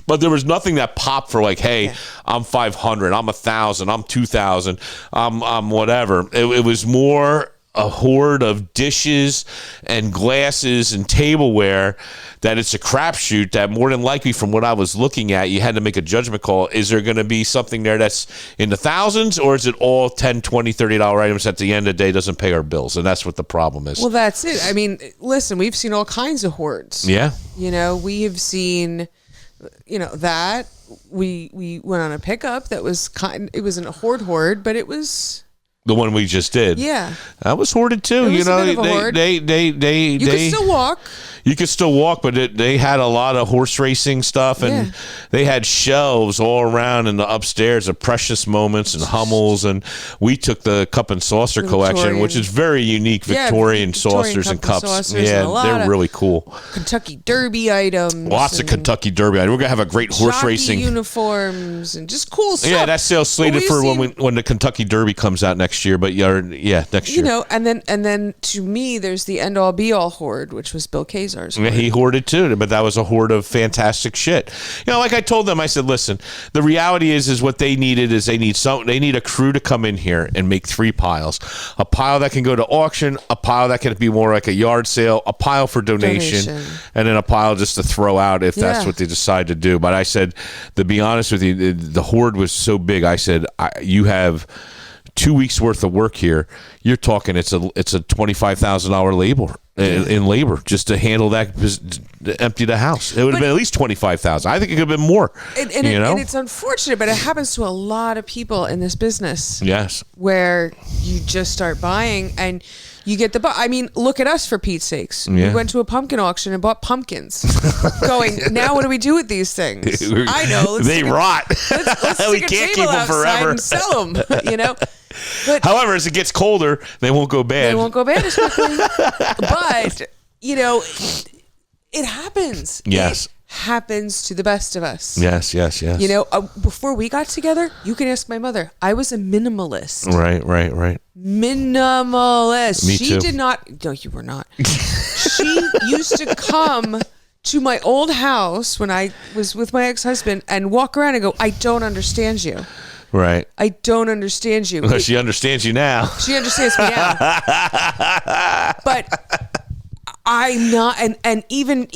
But there was nothing that popped for like, hey, I'm 500, I'm 1,000, I'm 2,000, I'm whatever. It was more a hoard of dishes and glasses and tableware that it's a crapshoot that more than likely from what I was looking at, you had to make a judgment call. Is there going to be something there that's in the thousands, or is it all $10, $20, $30 items at the end of the day doesn't pay our bills? And that's what the problem is. Well, that's it. I mean, listen, we've seen all kinds of hoards. Yeah. We have seen, that we went on a pickup that was it wasn't a hoard, but it was the one we just did. Yeah. That was hoarded too. It was a bit of a hoard. They You could still walk. You could still walk, but they had a lot of horse racing stuff, and they had shelves all around in the upstairs of Precious Moments and Hummels, and we took the cup and saucer collection, which is very unique, Victorian saucers and cups. They're really cool. Kentucky Derby items. Lots of Kentucky Derby items. We're going to have a great horse racing. uniforms and just cool stuff. Yeah, that sale's slated for when the Kentucky Derby comes out next year, but next year. And then to me, there's the end-all be-all hoard, which was Bill Kazar's hoard. He hoarded too, but that was a hoard of fantastic shit. Like I told them, I said, listen, the reality is what they needed is they need a crew to come in here and make 3 piles. A pile that can go to auction, a pile that can be more like a yard sale, a pile for donation. And then a pile just to throw out if that's what they decide to do. But I said, to be honest with you, the hoard was so big. I said, you have 2 weeks worth of work here. You're talking it's a $25,000 labor in labor just to handle that, empty the house. It would have been at least $25,000. I think it could have been more. And it's unfortunate, but it happens to a lot of people in this business. Yes, where you just start buying and you get I mean, look at us, for Pete's sakes. Yeah. We went to a pumpkin auction and bought pumpkins. Going, now what do we do with these things? I know. They rot. Let's We stick a can't table keep them forever and sell them. But however, as it gets colder, they won't go bad. They won't go bad as quickly. But it happens. Yes. It happens to the best of us. Yes. Before we got together, you can ask my mother. I was a minimalist. Right. Minimalist. Me She too. did not. No, you were not. She used to come to my old house when I was with my ex-husband and walk around and go, I don't understand you. Right. I don't understand you. Well, she understands you now. She understands me now. But I'm not, and even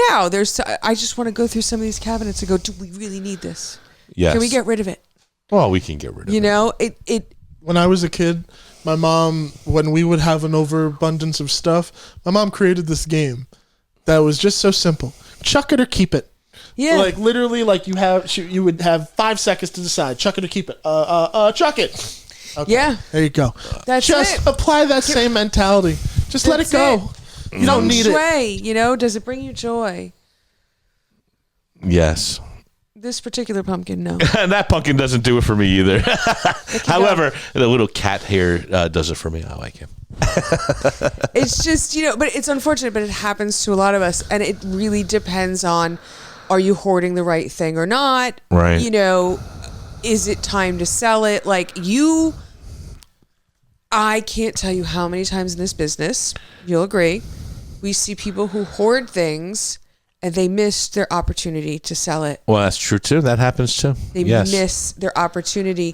now, I just want to go through some of these cabinets and go, do we really need this? Yes. Can we get rid of it? Well, we can get rid of it. It. When I was a kid, my mom, when we would have an overabundance of stuff, my mom created this game that was just so simple. Chuck it or keep it. Yeah. Like literally, like you would have 5 seconds to decide. Chuck it or keep it. Chuck it. Okay. Yeah. There you go. That's just it. apply that same mentality. Just let it go. You don't need it. Does it bring you joy? Yes. This particular pumpkin, no. And that pumpkin doesn't do it for me either. However, the little cat hair does it for me. I like him. It's just, but it's unfortunate, but it happens to a lot of us. And it really depends on, are you hoarding the right thing or not? Right. Is it time to sell it? I can't tell you how many times in this business, you'll agree, we see people who hoard things and they miss their opportunity to sell it. Well, that's true too. That happens too. They miss their opportunity.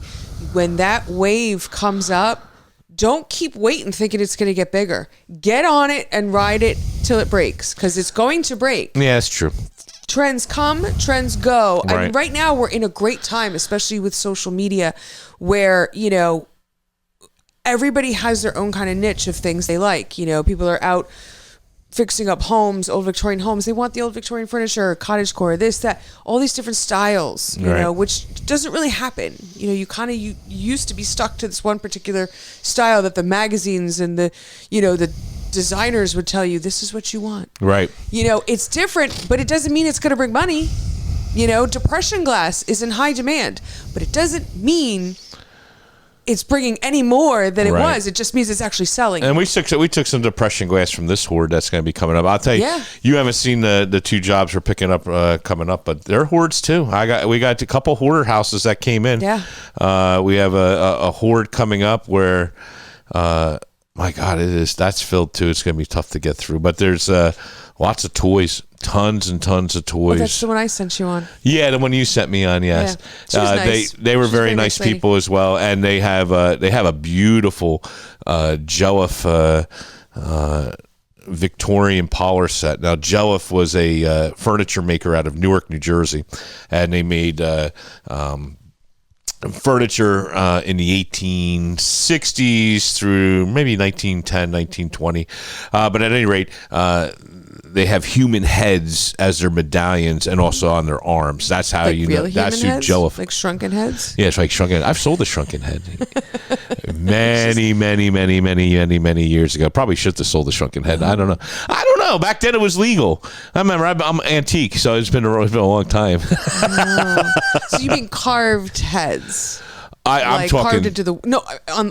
When that wave comes up, don't keep waiting thinking it's going to get bigger. Get on it and ride it till it breaks, because it's going to break. Yeah, that's true. Trends come, trends go. Right. I mean, right now we're in a great time, especially with social media, where, everybody has their own kind of niche of things they like. People are out fixing up homes, old Victorian homes. They want the old Victorian furniture, cottagecore, this, that, all these different styles, which doesn't really happen. You used to be stuck to this one particular style that the magazines and the designers would tell you, this is what you want. Right. It's different, but it doesn't mean it's going to bring money. Depression glass is in high demand, but it doesn't mean it's bringing any more than it was. It just means it's actually selling. And we took some depression glass from this hoard that's going to be coming up. I'll tell you, you haven't seen the 2 jobs we're picking up coming up, but they're hoards too. We got a couple hoarder houses that came in. Yeah. We have a hoard coming up where my my God, that's filled too. It's going to be tough to get through. But there's lots of toys, tons and tons of toys. Oh, that's the one I sent you on. Yeah, the one you sent me on. Yes, Yeah. She was nice. They were She's a very nice lady. people as well, and they have a beautiful Jelliff Victorian parlor set. Now, Jelliff was a furniture maker out of Newark, New Jersey, and they made furniture in the 1860s through maybe 1910, 1920. But at any rate, they have human heads as their medallions and also on their arms. That's how Like you real know. That's who human heads? Jelliff. Like shrunken heads? Yeah, it's like shrunken. I've sold a shrunken head many years ago. Probably should have sold a shrunken head. I don't know. Back then it was legal. I remember I'm antique, so it's been a long time. So you mean carved heads? I'm Like talking carved into the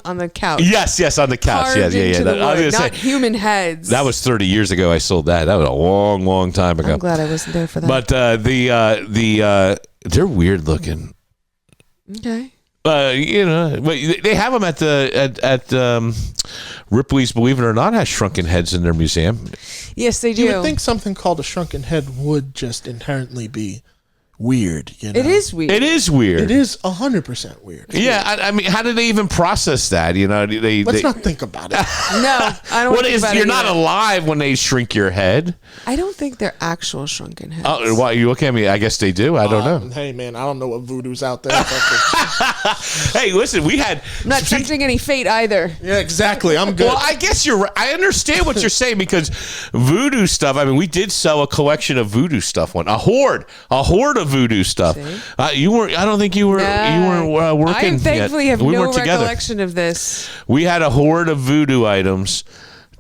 on the couch. Yes, on the couch. Carved Yeah. into the I was wood, gonna not say, human heads. that was 30 years ago. I sold that. That was a long time ago. I'm glad I wasn't there for that. But they're weird looking. Okay. But they have them at Ripley's. Believe it or not, has shrunken heads in their museum. Yes, they do. You would think something called a shrunken head would just inherently be weird. You know? It is weird. It is weird. It is 100% weird. Yeah, I mean, how do they even process that? Let's not think about it. No, I don't. What think is? about You're it not either. alive when they shrink your head. I don't think they're actual shrunken heads. Oh, why you look at me? I guess they do. I don't know. Hey, man, I don't know what voodoo's out there. Hey, listen, we had. I'm not tempting any fate either. Yeah, exactly. I'm good. Well, I guess you're right. I understand what you're saying because voodoo stuff. I mean, we did sell a collection of voodoo stuff. A hoard of voodoo stuff. See? You weren't. I don't think you were. You weren't working. I thankfully yet. have We no weren't together. recollection of this. We had a hoard of voodoo items.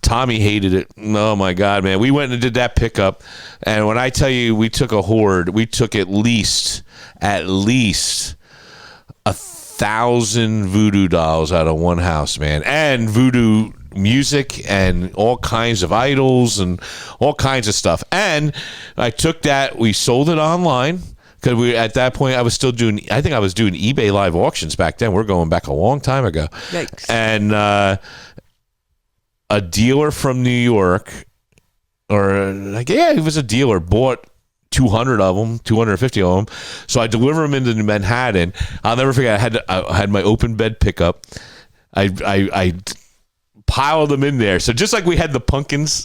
Tommy hated it. Oh my God, man! We went and did that pickup, and when I tell you we took a hoard, we took at least 1,000 voodoo dolls out of one house, man, and voodoo music and all kinds of idols and all kinds of stuff. And I took that, we sold it online. Because at that point, I was doing eBay live auctions back then. We're going back a long time ago. Yikes. And a dealer from New York, he was a dealer, bought 200 of them, 250 of them. So I deliver them into Manhattan. I'll never forget. I had my open bed pickup. I piled them in there. So just like we had the pumpkins,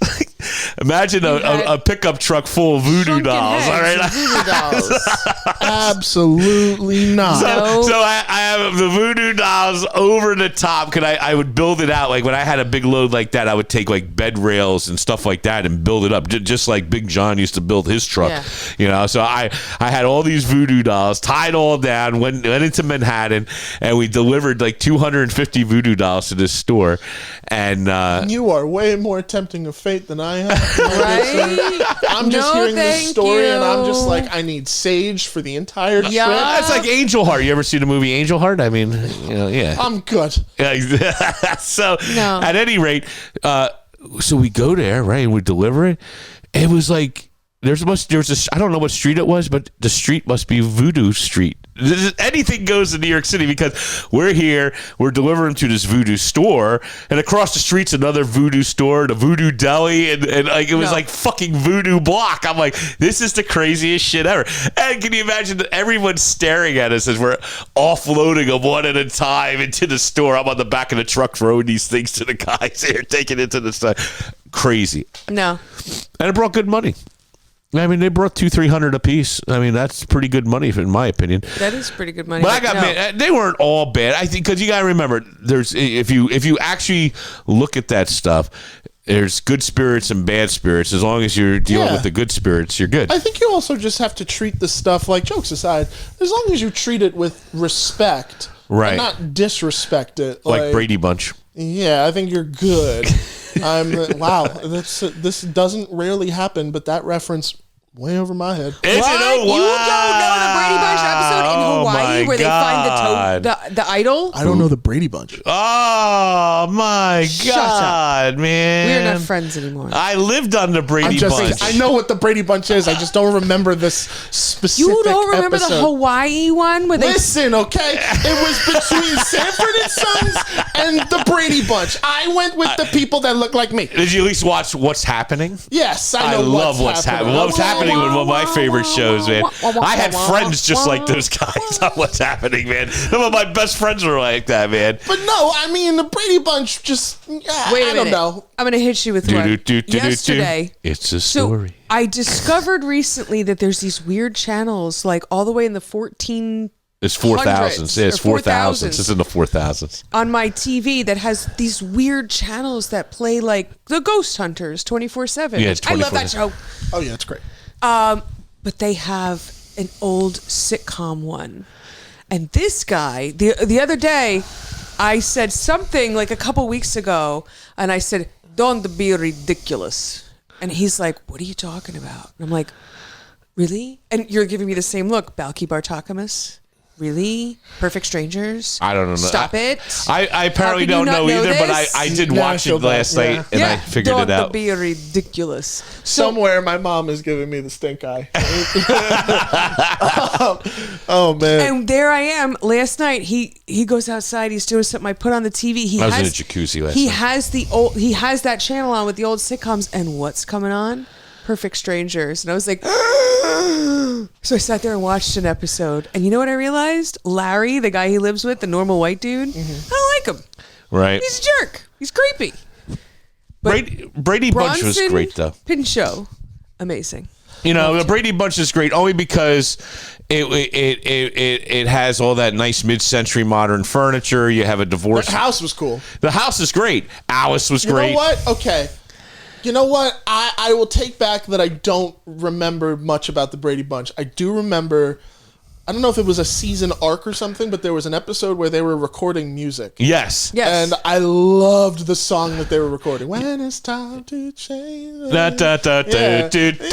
imagine a pickup truck full of voodoo Shrunken dolls. heads All right. and voodoo dolls. Absolutely not. So I have the voodoo dolls over the top. Cause I would build it out. Like when I had a big load like that, I would take like bed rails and stuff like that and build it up. Just like Big John used to build his truck, So I had all these voodoo dolls tied all down, went into Manhattan, and we delivered like 250 voodoo dolls to this store. And you are way more tempting of fate than I am. Right? I'm just No, hearing this thank story and I'm you. just like, I need sage for the entire trip. Yeah. it's like Angel Heart. You ever see the movie Angel Heart? I mean, yeah. I'm good. So No. at any rate, so we go there, right, and we deliver it. It was like there's I don't know what street it was, but the street must be Voodoo Street. Anything goes in New York City because we're here, we're delivering to this voodoo store, and across the street's another voodoo store, the Voodoo Deli, and like it was like fucking Voodoo Block. I'm like, this is the craziest shit ever. And can you imagine that everyone's staring at us as we're offloading them one at a time into the store? I'm on the back of the truck throwing these things to the guys here, taking it to the side. Crazy. No. And it brought good money. I mean, they brought $200-300 a piece. I mean, that's pretty good money, in my opinion. That is pretty good money. But I got they weren't all bad. I think because you got to remember, there's if you actually look at that stuff, there's good spirits and bad spirits. As long as you're dealing with the good spirits, you're good. I think you also just have to treat the stuff, like, jokes aside, as long as you treat it with respect, Right. and not disrespect it. Like Brady Bunch. Yeah, I think you're good. Wow, this doesn't rarely happen, but that reference way over my head. Is it? Oh, You don't know the Brady Bunch episode in Hawaii where they find the idol? I don't know the Brady Bunch. Oh my God, man! We're not friends anymore. I lived on the Brady Bunch. I know what the Brady Bunch is. I just don't remember this specific You don't remember episode. the Hawaii one where they Listen, okay? It was between Sanford and Sons and the Brady Bunch. I went with the people that look like me. Did you at least watch What's Happening? Yes, I I know love What's Happening. What's Happening was one of my favorite shows, man. I had friends just like those guys on What's Happening, man. Some of my best friends were like that, man. But no, I mean, the Brady Bunch just, Wait a I minute. don't know. I'm going to hit you with one. Yesterday. It's a story. So I discovered recently that there's these weird channels, like all the way in the 14. It's 4,000s. Yeah, it's 4,000s. It's in the 4,000s. On my TV that has these weird channels that play like the Ghost Hunters 24/7. Yeah, it's I love that 24/7. show. Oh, yeah, it's great. But they have an old sitcom one. And this guy, the other day, I said something like a couple weeks ago, and I said, "Don't be ridiculous." And he's like, "What are you talking about?" And I'm like, "Really?" And you're giving me the same look. Balky Bartakamus? Really? Perfect Strangers? I don't know. Stop it. I apparently How can don't you not know either, but this? I did No, watch it last night, and I figured it out. Don't be ridiculous. Somewhere my mom is giving me the stink eye. Oh, man. And there I am. Last night, he goes outside. He's doing something. I put on the TV. I was in a jacuzzi last He night. has he has that channel on with the old sitcoms. And what's coming on? Perfect Strangers. And I was like, so I sat there and watched an episode. And you know what I realized? Larry, the guy he lives with, the normal white dude, I don't like him. Right. He's a jerk. He's creepy. But Brady Bunch was Bronson great, though. Pinchot, amazing. You know, the Brady Bunch is great only because it has all that nice mid-century modern furniture. You have a divorce. The house was cool. The house is great. Alice was great. You know what? Okay. You know what? I will take back that I don't remember much about the Brady Bunch. I do remember, I don't know if it was a season arc or something, but there was an episode where they were recording music. Yes. Yes. And I loved the song that they were recording. When it's time to change. Da, da, da, da, Yeah. da, da.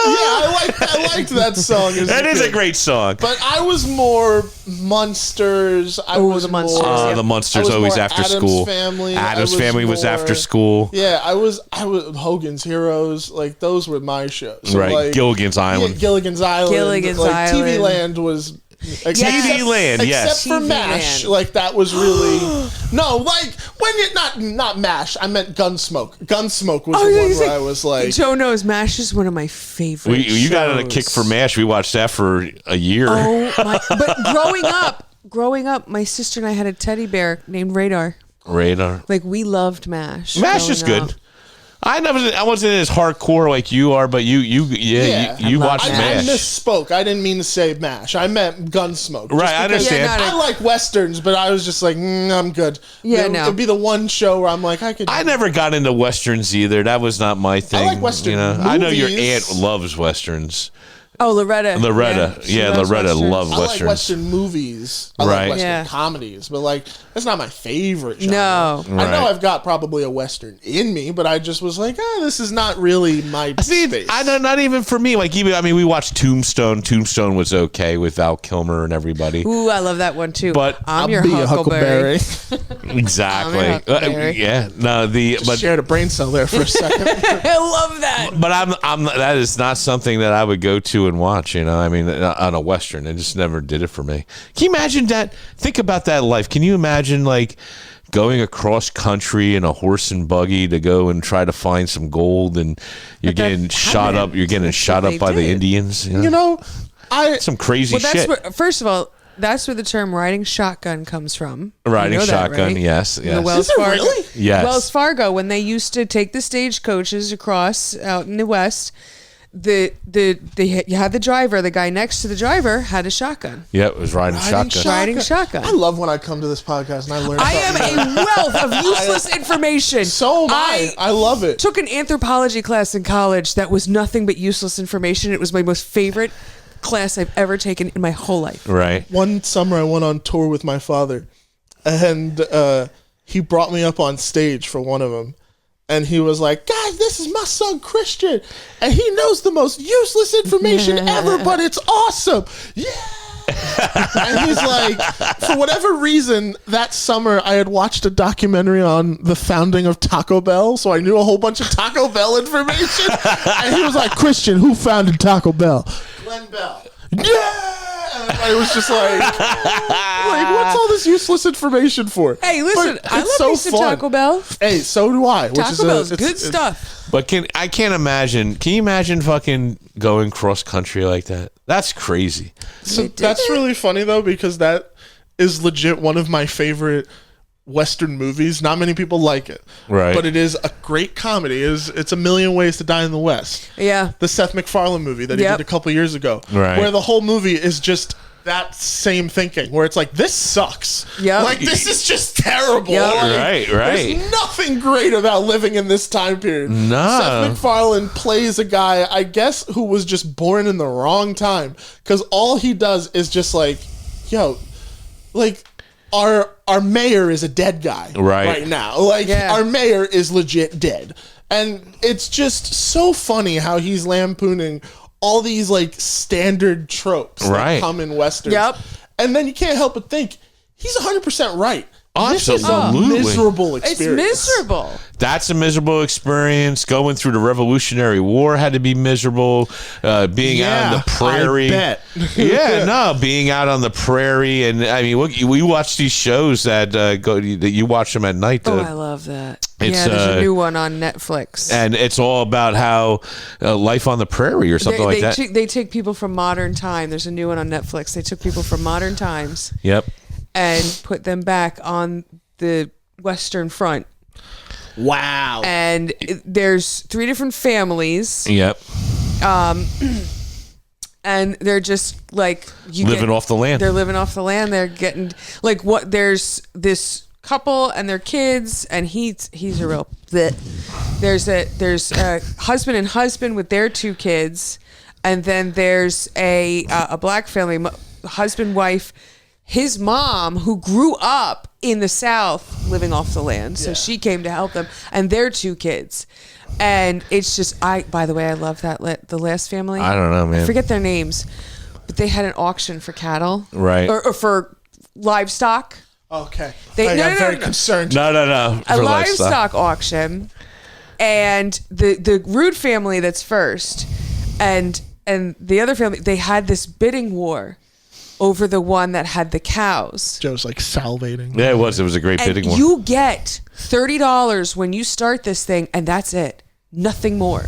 I liked that song. That is a great song. But I was more Munsters. I was the Munsters, more, yeah. The Munsters I was always more after Addams school. Family. Addams I was Family was more- after school. Yeah, I was Hogan's Heroes. Like those were my shows. So, Right. like, Gilligan's Island. Yeah, Gilligan's Island. Gilligan's like, Island. TV Land was. TV Land, yes. Except for TV MASH, Land. like that was really no, like when you not MASH. I meant Gunsmoke. Gunsmoke was the one where I was like, Joe knows MASH is one of my favorite You got on a kick for MASH. We watched that for a year. Oh my! But growing up, my sister and I had a teddy bear named Radar. Radar. Like we loved MASH. MASH is growing good. up. I wasn't as hardcore like you are, but you watched I MASH. misspoke. I didn't mean to say MASH. I meant Gunsmoke. Right, Just I because understand. Yeah, I like westerns, but I was just like, I'm good. Yeah, no. It'd be the one show where I'm like, I could. I never got into westerns either. That was not my thing. like Western You know? I know your movies. aunt loves westerns. Oh, Loretta. She loves westerns. love I like westerns. Western movies. I Right. like Western Yeah. comedies, but like that's not my favorite genre. No. I Right. know I've got probably a Western in me, but I just was like, this is not really my See, space. I know, not even for me. Like we watched Tombstone. Tombstone was okay with Val Kilmer and everybody. Ooh, I love that one too. But I'm your Be a Huckleberry. Exactly. I'm a Huckleberry. Yeah. No. But Shared a brain cell there for a second. I love that. But that is not something that I would go to and watch, you know. I mean, on a Western, it just never did it for me. Can you imagine that? Think about that life. Can you imagine, like, going across country in a horse and buggy to go and try to find some gold, and you're But that getting shot up. You're getting That's shot what up by they the did. Indians. You know, some crazy Well, that's shit. where, first of all, that's where the term riding shotgun comes from. Riding You know that, shotgun, right? yes, The yes. Wells Is it Fargo. really? Yes. Wells Fargo, when they used to take the stagecoaches across out in the West, you had the driver, the guy next to the driver had a shotgun. Yeah, it was riding shotgun. Riding shotgun. I love when I come to this podcast and I learn. I am something. a wealth of useless information. So am I. I love it. Took an anthropology class in college that was nothing but useless information. It was my most favorite class I've ever taken in my whole life. Right. One summer I went on tour with my father, and he brought me up on stage for one of them. And he was like, guys, this is my son Christian. And he knows the most useless information ever, but it's awesome. Yeah. And he's like, for whatever reason, that summer I had watched a documentary on the founding of Taco Bell, so I knew a whole bunch of Taco Bell information. And he was like, Christian, who founded Taco Bell? Glenn Bell. Yeah! And I was just like, what's all this useless information for? Hey, listen, But I it's love me so some fun. Taco Bell. Hey, so do I. Taco Bell's good stuff. But I can't imagine. Can you imagine fucking going cross country like that? That's crazy. So that's really funny though, because that is legit one of my favorite Western movies. Not many people like it, Right. But it is a great comedy. It's A Million Ways to Die in the West. Yeah. The Seth MacFarlane movie that he Yep. did a couple years ago, Right. where the whole movie is just that same thinking, where it's like, this sucks. Yep. Like, this is just terrible. Yep. Like, Right. There's nothing great about living in this time period. No. Seth MacFarlane plays a guy, I guess, who was just born in the wrong time, because all he does is just like, yo, like, our mayor is a dead guy right now. Like, Yeah. our mayor is legit dead. And it's just so funny how he's lampooning all these like standard tropes that come in Westerns. Yep. And then you can't help but think, he's 100% right. This is a Absolutely. miserable It's experience. miserable. That's a miserable experience. Going through the Revolutionary War had to be miserable. Being out on the prairie. I bet. Being out on the prairie, and I mean, we watch these shows that that you watch them at night. Oh, I love that. It's, Yeah, there's a new one on Netflix. and it's all about how life on the prairie or something like that. They take people from modern time. There's a new one on Netflix. They took people from modern times Yep. and put them back on the Western Front. Wow. And there's 3 different families, Yep. and they're just like Living off the land. They're living off the land. They're getting like what? There's this couple and their kids, and he's a real. Bleh. There's a husband and husband with their 2 kids, and then there's a black family, husband, wife, his mom who grew up in the South living off the land, so she came to help them, and their 2 kids. And it's just, by the way, I love that the last family. I don't know, man. I forget their names, but they had an auction for cattle, Right. or for livestock. Okay. They- I no, got no, very no. concerned. No. A For livestock auction, and the Rude family that's first, and the other family, they had this bidding war over the one that had the cows. Joe's like salivating. Yeah, it was. It was a great And bidding one. you get $30 when you start this thing, and that's it. Nothing more.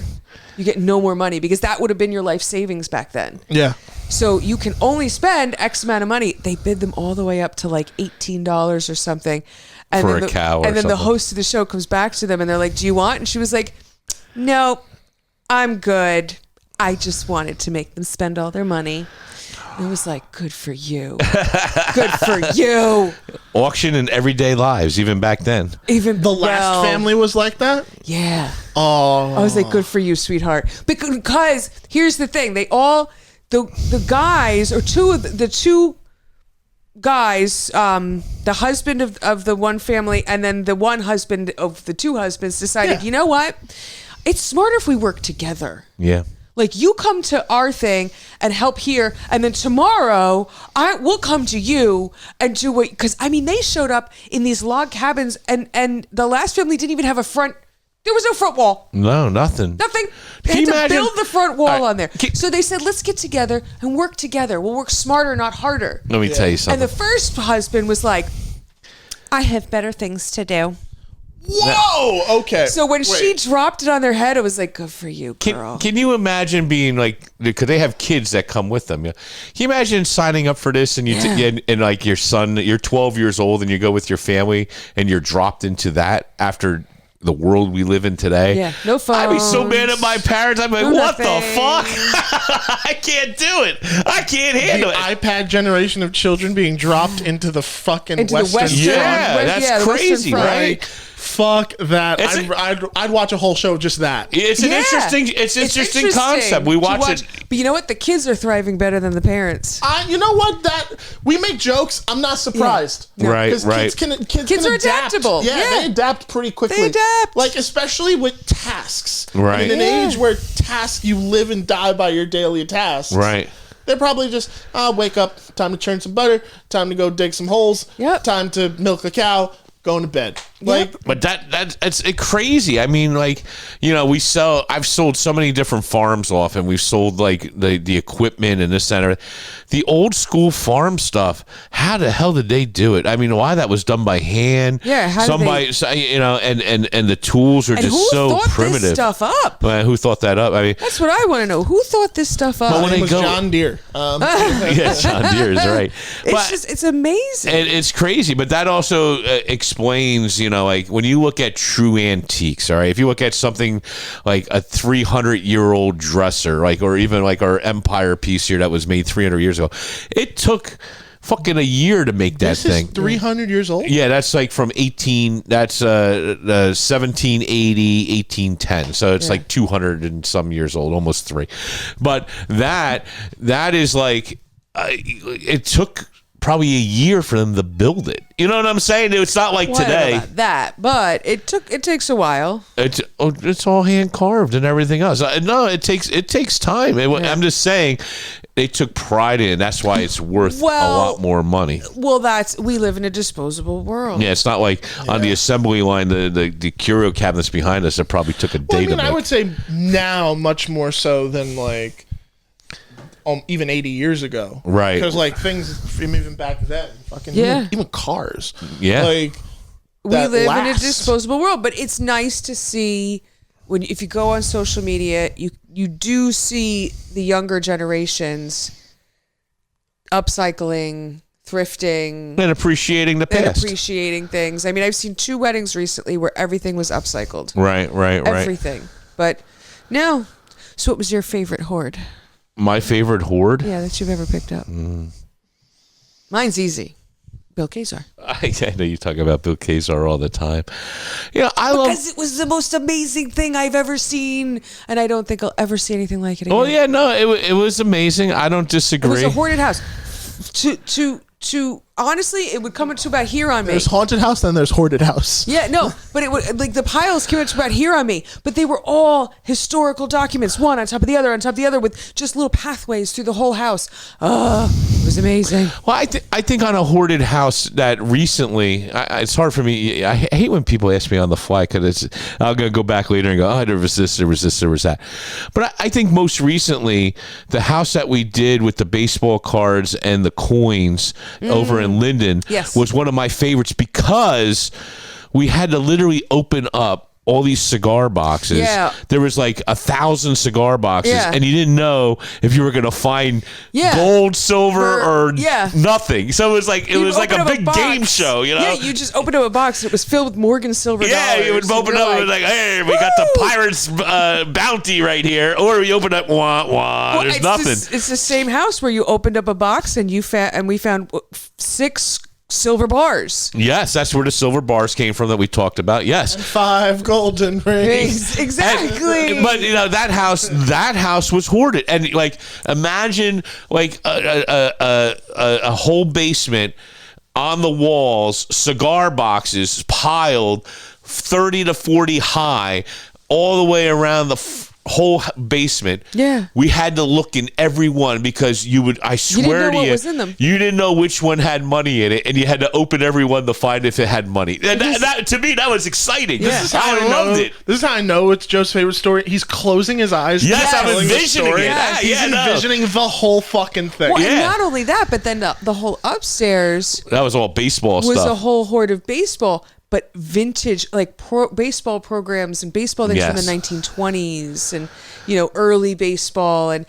You get no more money, because that would have been your life savings back then. Yeah. So you can only spend X amount of money. They bid them all the way up to like $18 or something. And For then a cow or And then the something. host of the show comes back to them and they're like, do you want? And she was like, no, I'm good. I just wanted to make them spend all their money. And it was like, good for you. Good for you. Auction in everyday lives, even back then. Even The last family was like that? Yeah. Oh. I was like, good for you, sweetheart. Because here's the thing. They all, the guys, or the two guys, the husband of the one family and then the one husband of the 2 husbands decided, you know what? It's smarter if we work together. Yeah. Like, you come to our thing and help here, and then tomorrow we'll come to you and do what. Because I mean, they showed up in these log cabins, and the last family didn't even have a front. There was no front wall. No, nothing. Nothing. They Can you had to imagine- build the front wall All right, on there. So they said, let's get together and work together. We'll work smarter, not harder. Let me tell you And something. the first husband was like, I have better things to do. Whoa! Okay. So when she Wait. dropped it on their head, it was like, good for you, girl. Can you imagine being like, because they have kids that come with them? Yeah. Can you imagine signing up for this and and like your son, you're 12 years old and you go with your family and you're dropped into that after the world we live in today? Yeah, no phones. I'd be so mad at my parents. I'd be like, No what the nothing. fuck? I can't do it. I can't The handle it. iPad generation of children being dropped into the fucking Into the Western Western- Yeah, West- that's yeah, the Western crazy, Front. right? Like, fuck that. It's I'd watch a whole show of just that. It's an Yeah. interesting. It's interesting concept. We to watch it. But you know what? The kids are thriving better than the parents. You know what? That we make jokes. I'm not surprised. Yeah. Right, 'Cause right. Kids Kids can are adapt. adaptable. Yeah, Yeah. they adapt pretty quickly. They adapt. Like, especially with tasks. Right. In an Yeah. age where tasks, you live and die by your daily tasks. Right. They're probably just, wake up, time to churn some butter, time to go dig some holes, Yep. time to milk a cow, going to bed. Like, But that's crazy. I mean, like, I've sold so many different farms off, and we've sold like the equipment and this and that. The old school farm stuff, how the hell did they do it? I mean, why that was done by hand? Yeah, how did somebody, and the tools are And just who so thought primitive. this stuff up? Well, who thought that up? I mean, That's what I want to know. Who thought this stuff up? But when it they was go- John Deere. yeah, John Deere is right. It's amazing. And it's crazy, but that also explains, like when you look at true antiques, all right, if you look at something like a 300-year-old dresser, like, or even like our Empire piece here that was made 300 years ago, it took fucking a year to make that This thing. is 300 years old? Yeah, that's like from 1780, 1810. So it's like 200 and some years old, almost 3. But that is like, it took probably a year for them to build it. You know what I'm saying? It's not like Well, I don't know today. about that, but it takes a while. It's all hand carved and everything else. No, it takes time. I'm just saying they took pride in it. That's why it's worth a lot more money. Well, we live in a disposable world. Yeah, it's not like on the assembly line, the curio cabinets behind us that probably took a day to make. I would say now much more so than like even 80 years ago. Right. Because like things from even back then, fucking even cars. Yeah. Like We that live in a lasts. disposable world, but it's nice to see if you go on social media, you do see the younger generations upcycling, thrifting, and appreciating the and past. appreciating things. I mean, I've seen 2 weddings recently where everything was upcycled. Right. Everything. But no. So what was your favorite hoard? My favorite hoard? Yeah, that you've ever picked up. Mine's easy. Bill Kazar. I know you talk about Bill Kazar all the time. I love. Because it was the most amazing thing I've ever seen, and I don't think I'll ever see anything like it again. Oh yeah, no, it was amazing. I don't It disagree. was a hoarded house. To honestly, it would come to about here on me. There's haunted house, then there's hoarded house. Yeah, no, but it would like the piles came up to about here on me, but they were all historical documents, one on top of the other, with just little pathways through the whole house. It was amazing. Well, I think on a hoarded house that recently, it's hard for me. I hate when people ask me on the fly because I'm gonna go back later and go, oh, there was this, there was this, there was that. But I think most recently, the house that we did with the baseball cards and the coins over in Linden was one of my favorites because we had to literally open up all these cigar boxes. Yeah. There was like 1,000 cigar boxes, Yeah. and you didn't know if you were going to find gold, silver, or nothing. So it was like You like open a up big box. game show, Yeah, you just opened up a box and it was filled with Morgan silver dollars. you would open up and be like, hey, we got the Pirates bounty right here. Or you open up, Well, there's it's nothing. It's the same house where you opened up a box and we found 6 silver bars. Yes, that's where the silver bars came from that we talked about. Yes. 5 golden rings. Exactly. But that house was hoarded, and like imagine like a whole basement on the walls, cigar boxes piled 30 to 40 high, all the way around the whole basement. Yeah. We had to look in every one because I swear know to what you, was in them. you didn't know which one had money in it, and you had to open every one to find if it had money. And that to me, that was exciting. Yeah. This is how I loved it. This is how I know it's Joe's favorite story. He's closing his eyes. Yes, I'm telling the envisioning story. it. Yes. He's envisioning the whole fucking thing. Well, Yeah. and not only that, but then the whole upstairs That was all baseball was stuff. a whole hoard of baseball, but vintage, like baseball programs and baseball things from Yes. the 1920s and, early baseball. And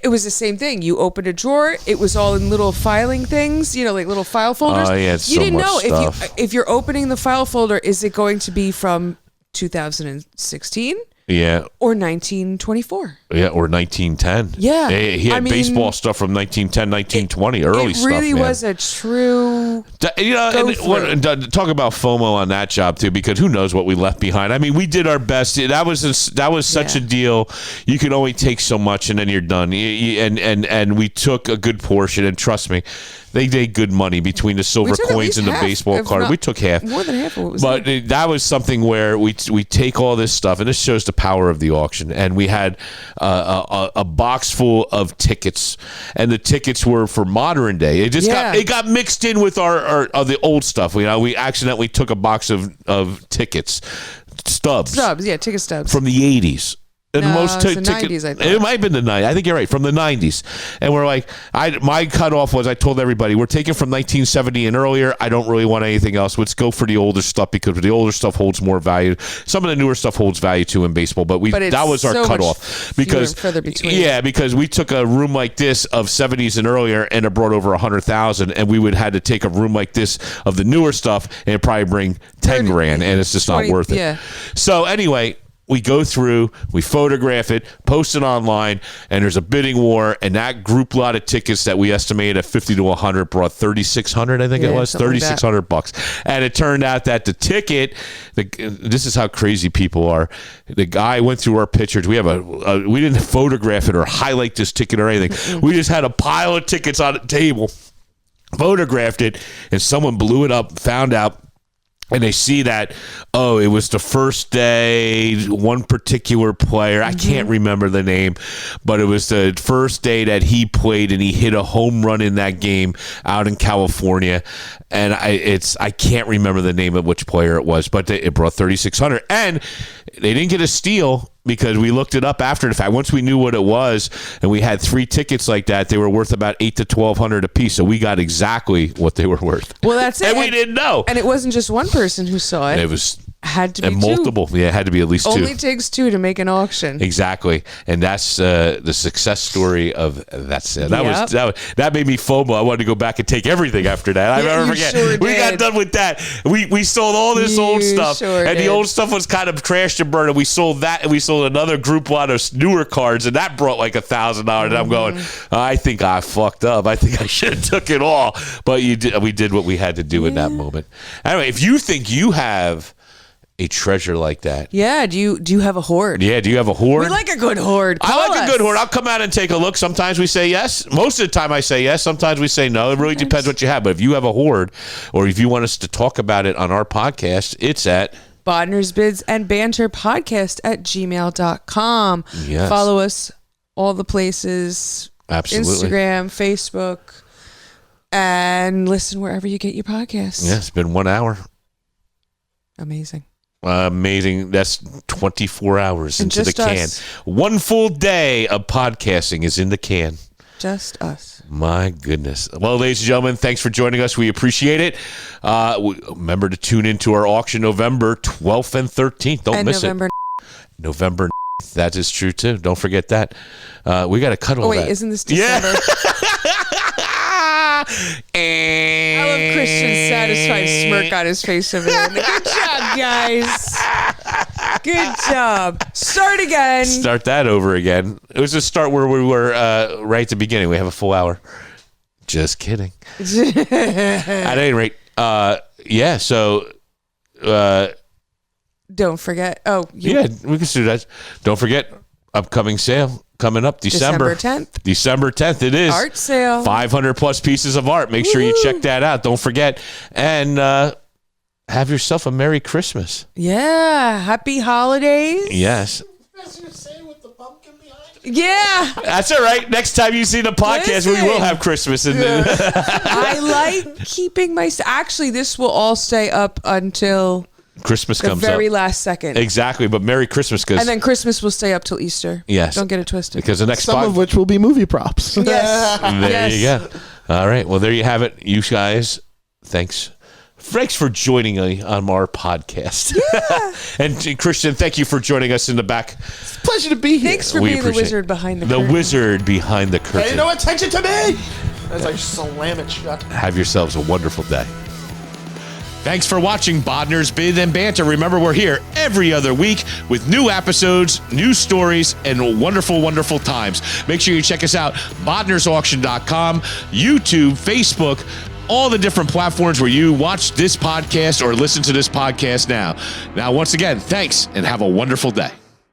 it was the same thing. You opened a drawer, it was all in little filing things, like little file folders. Oh, yeah, it's you so didn't much know stuff. if you're opening the file folder, is it going to be from 2016 Yeah. or 1924? Yeah, or 1910. Yeah. He had I mean, baseball stuff from 1910, 1920, early stuff. It really man. was a true. Talk about FOMO on that job too, because who knows what we left behind. I mean, we did our best. That was such a deal. You can only take so much, and then you're done. And we took a good portion, and trust me, They made good money between the silver took at coins least and the half, baseball if card. not We took half. more than half of what was But that was something where we take all this stuff, and this shows the power of the auction. And we had a box full of tickets, and the tickets were for modern day. It just got mixed in with our the old stuff. We accidentally took a box of tickets, stubs, ticket stubs from the 80s. And No, most it's the 90s, I thought. it might have been the 90s. I think you're right, from the 90s. And we're like, my cutoff was, I told everybody, we're taking from 1970 and earlier. I don't really want anything else. Let's go for the older stuff because the older stuff holds more value. Some of the newer stuff holds value too in baseball, but that was our so cutoff. much Because further between. Yeah, because we took a room like this of 70s and earlier and it brought over 100,000, and we would had to take a room like this of the newer stuff and it'd probably bring 10 grand, and it's just 20, not worth it. yeah. So anyway, we go through, we photograph it, post it online, and there's a bidding war. And that group lot of tickets that we estimated at 50 to 100 brought 3,600. I think it was something like that. $3,600. And it turned out that the ticket, this is how crazy people are. The guy went through our pictures. We have we didn't photograph it or highlight this ticket or anything. We just had a pile of tickets on the table, photographed it, and someone blew it up, found out. And they see that, it was the first day, one particular player, I can't remember the name, but it was the first day that he played and he hit a home run in that game out in California. And I can't remember the name of which player it was, but it brought 3,600. And they didn't get a steal because we looked it up after the fact. Once we knew what it was, and we had 3 tickets like that, they were worth about $800 to $1,200 a piece. So we got exactly what they were worth. Well, that's it. And we didn't know. And it wasn't just one person who saw it. It was had to be multiple. two. Yeah, it had to be at least two. Only takes two to make an auction. Exactly, and that's the success story of that's it. That made me FOMO. I wanted to go back and take everything after that. I never forget. Sure we got done with that. We sold all this old stuff, sure and did. the old stuff was kind of trashed and burned. And we sold that, and we sold another group lot of newer cards, and that brought like $1,000. And I'm going, I think I fucked up. I think I should have took it all. But we did what we had to do in that moment. Anyway, if you think you have a treasure like that. Yeah. Do you have a hoard? Yeah. Do you have a hoard? We like a good hoard. I Call like us. a good hoard. I'll come out and take a look. Sometimes we say yes. Most of the time I say yes. Sometimes we say no. It really depends what you have. But if you have a hoard, or if you want us to talk about it on our podcast, it's at Bodnars Bids and Banter podcast at gmail.com. Yes. Follow us all the places. Absolutely. Instagram, Facebook, and listen wherever you get your podcasts. Yeah, it's been 1 hour. Amazing. Amazing. That's 24 hours And into the just can. us. 1 full day of podcasting is in the can. Just us. My goodness. Well, ladies and gentlemen, thanks for joining us. We appreciate it. Remember to tune into our auction November 12th and 13th. Don't miss November. it. November 9th. That is true, too. Don't forget that. We got to cut all that. Oh, wait, isn't this December? I love Christian's satisfied smirk on his face over there. Good job, guys. Good job. Start again. Start that over again. It was a start where we were right at the beginning. We have a full hour. Just kidding. At any rate, yeah, so... Don't forget. Yeah, we can do that. Don't forget, upcoming sale coming up December 10th. December 10th, it is. Art sale. 500 plus pieces of art. Make sure you check that out. Don't forget. And have yourself a Merry Christmas. Yeah. Happy holidays. Yes. Yeah. That's all right. Next time you see the podcast, we will have Christmas. I like keeping my... Actually, this will all stay up until... Christmas the comes very up. last second. Exactly, but Merry Christmas. And then Christmas will stay up till Easter. Yes. Don't get it twisted. Because the next Some of which will be movie props. Yes. There you go. All right. Well, there you have it. You guys, thanks for joining me on our podcast. Yeah. And Christian, thank you for joining us in the back. It's a pleasure to be here. Thanks for being the wizard behind the curtain. The wizard behind the curtain. Pay no attention to me! As I slam it shut. Have yourselves a wonderful day. Thanks for watching Bodnars Bid and Banter. Remember, we're here every other week with new episodes, new stories, and wonderful, wonderful times. Make sure you check us out, bodnarsauction.com, YouTube, Facebook, all the different platforms where you watch this podcast or listen to this podcast now. Now, once again, thanks and have a wonderful day.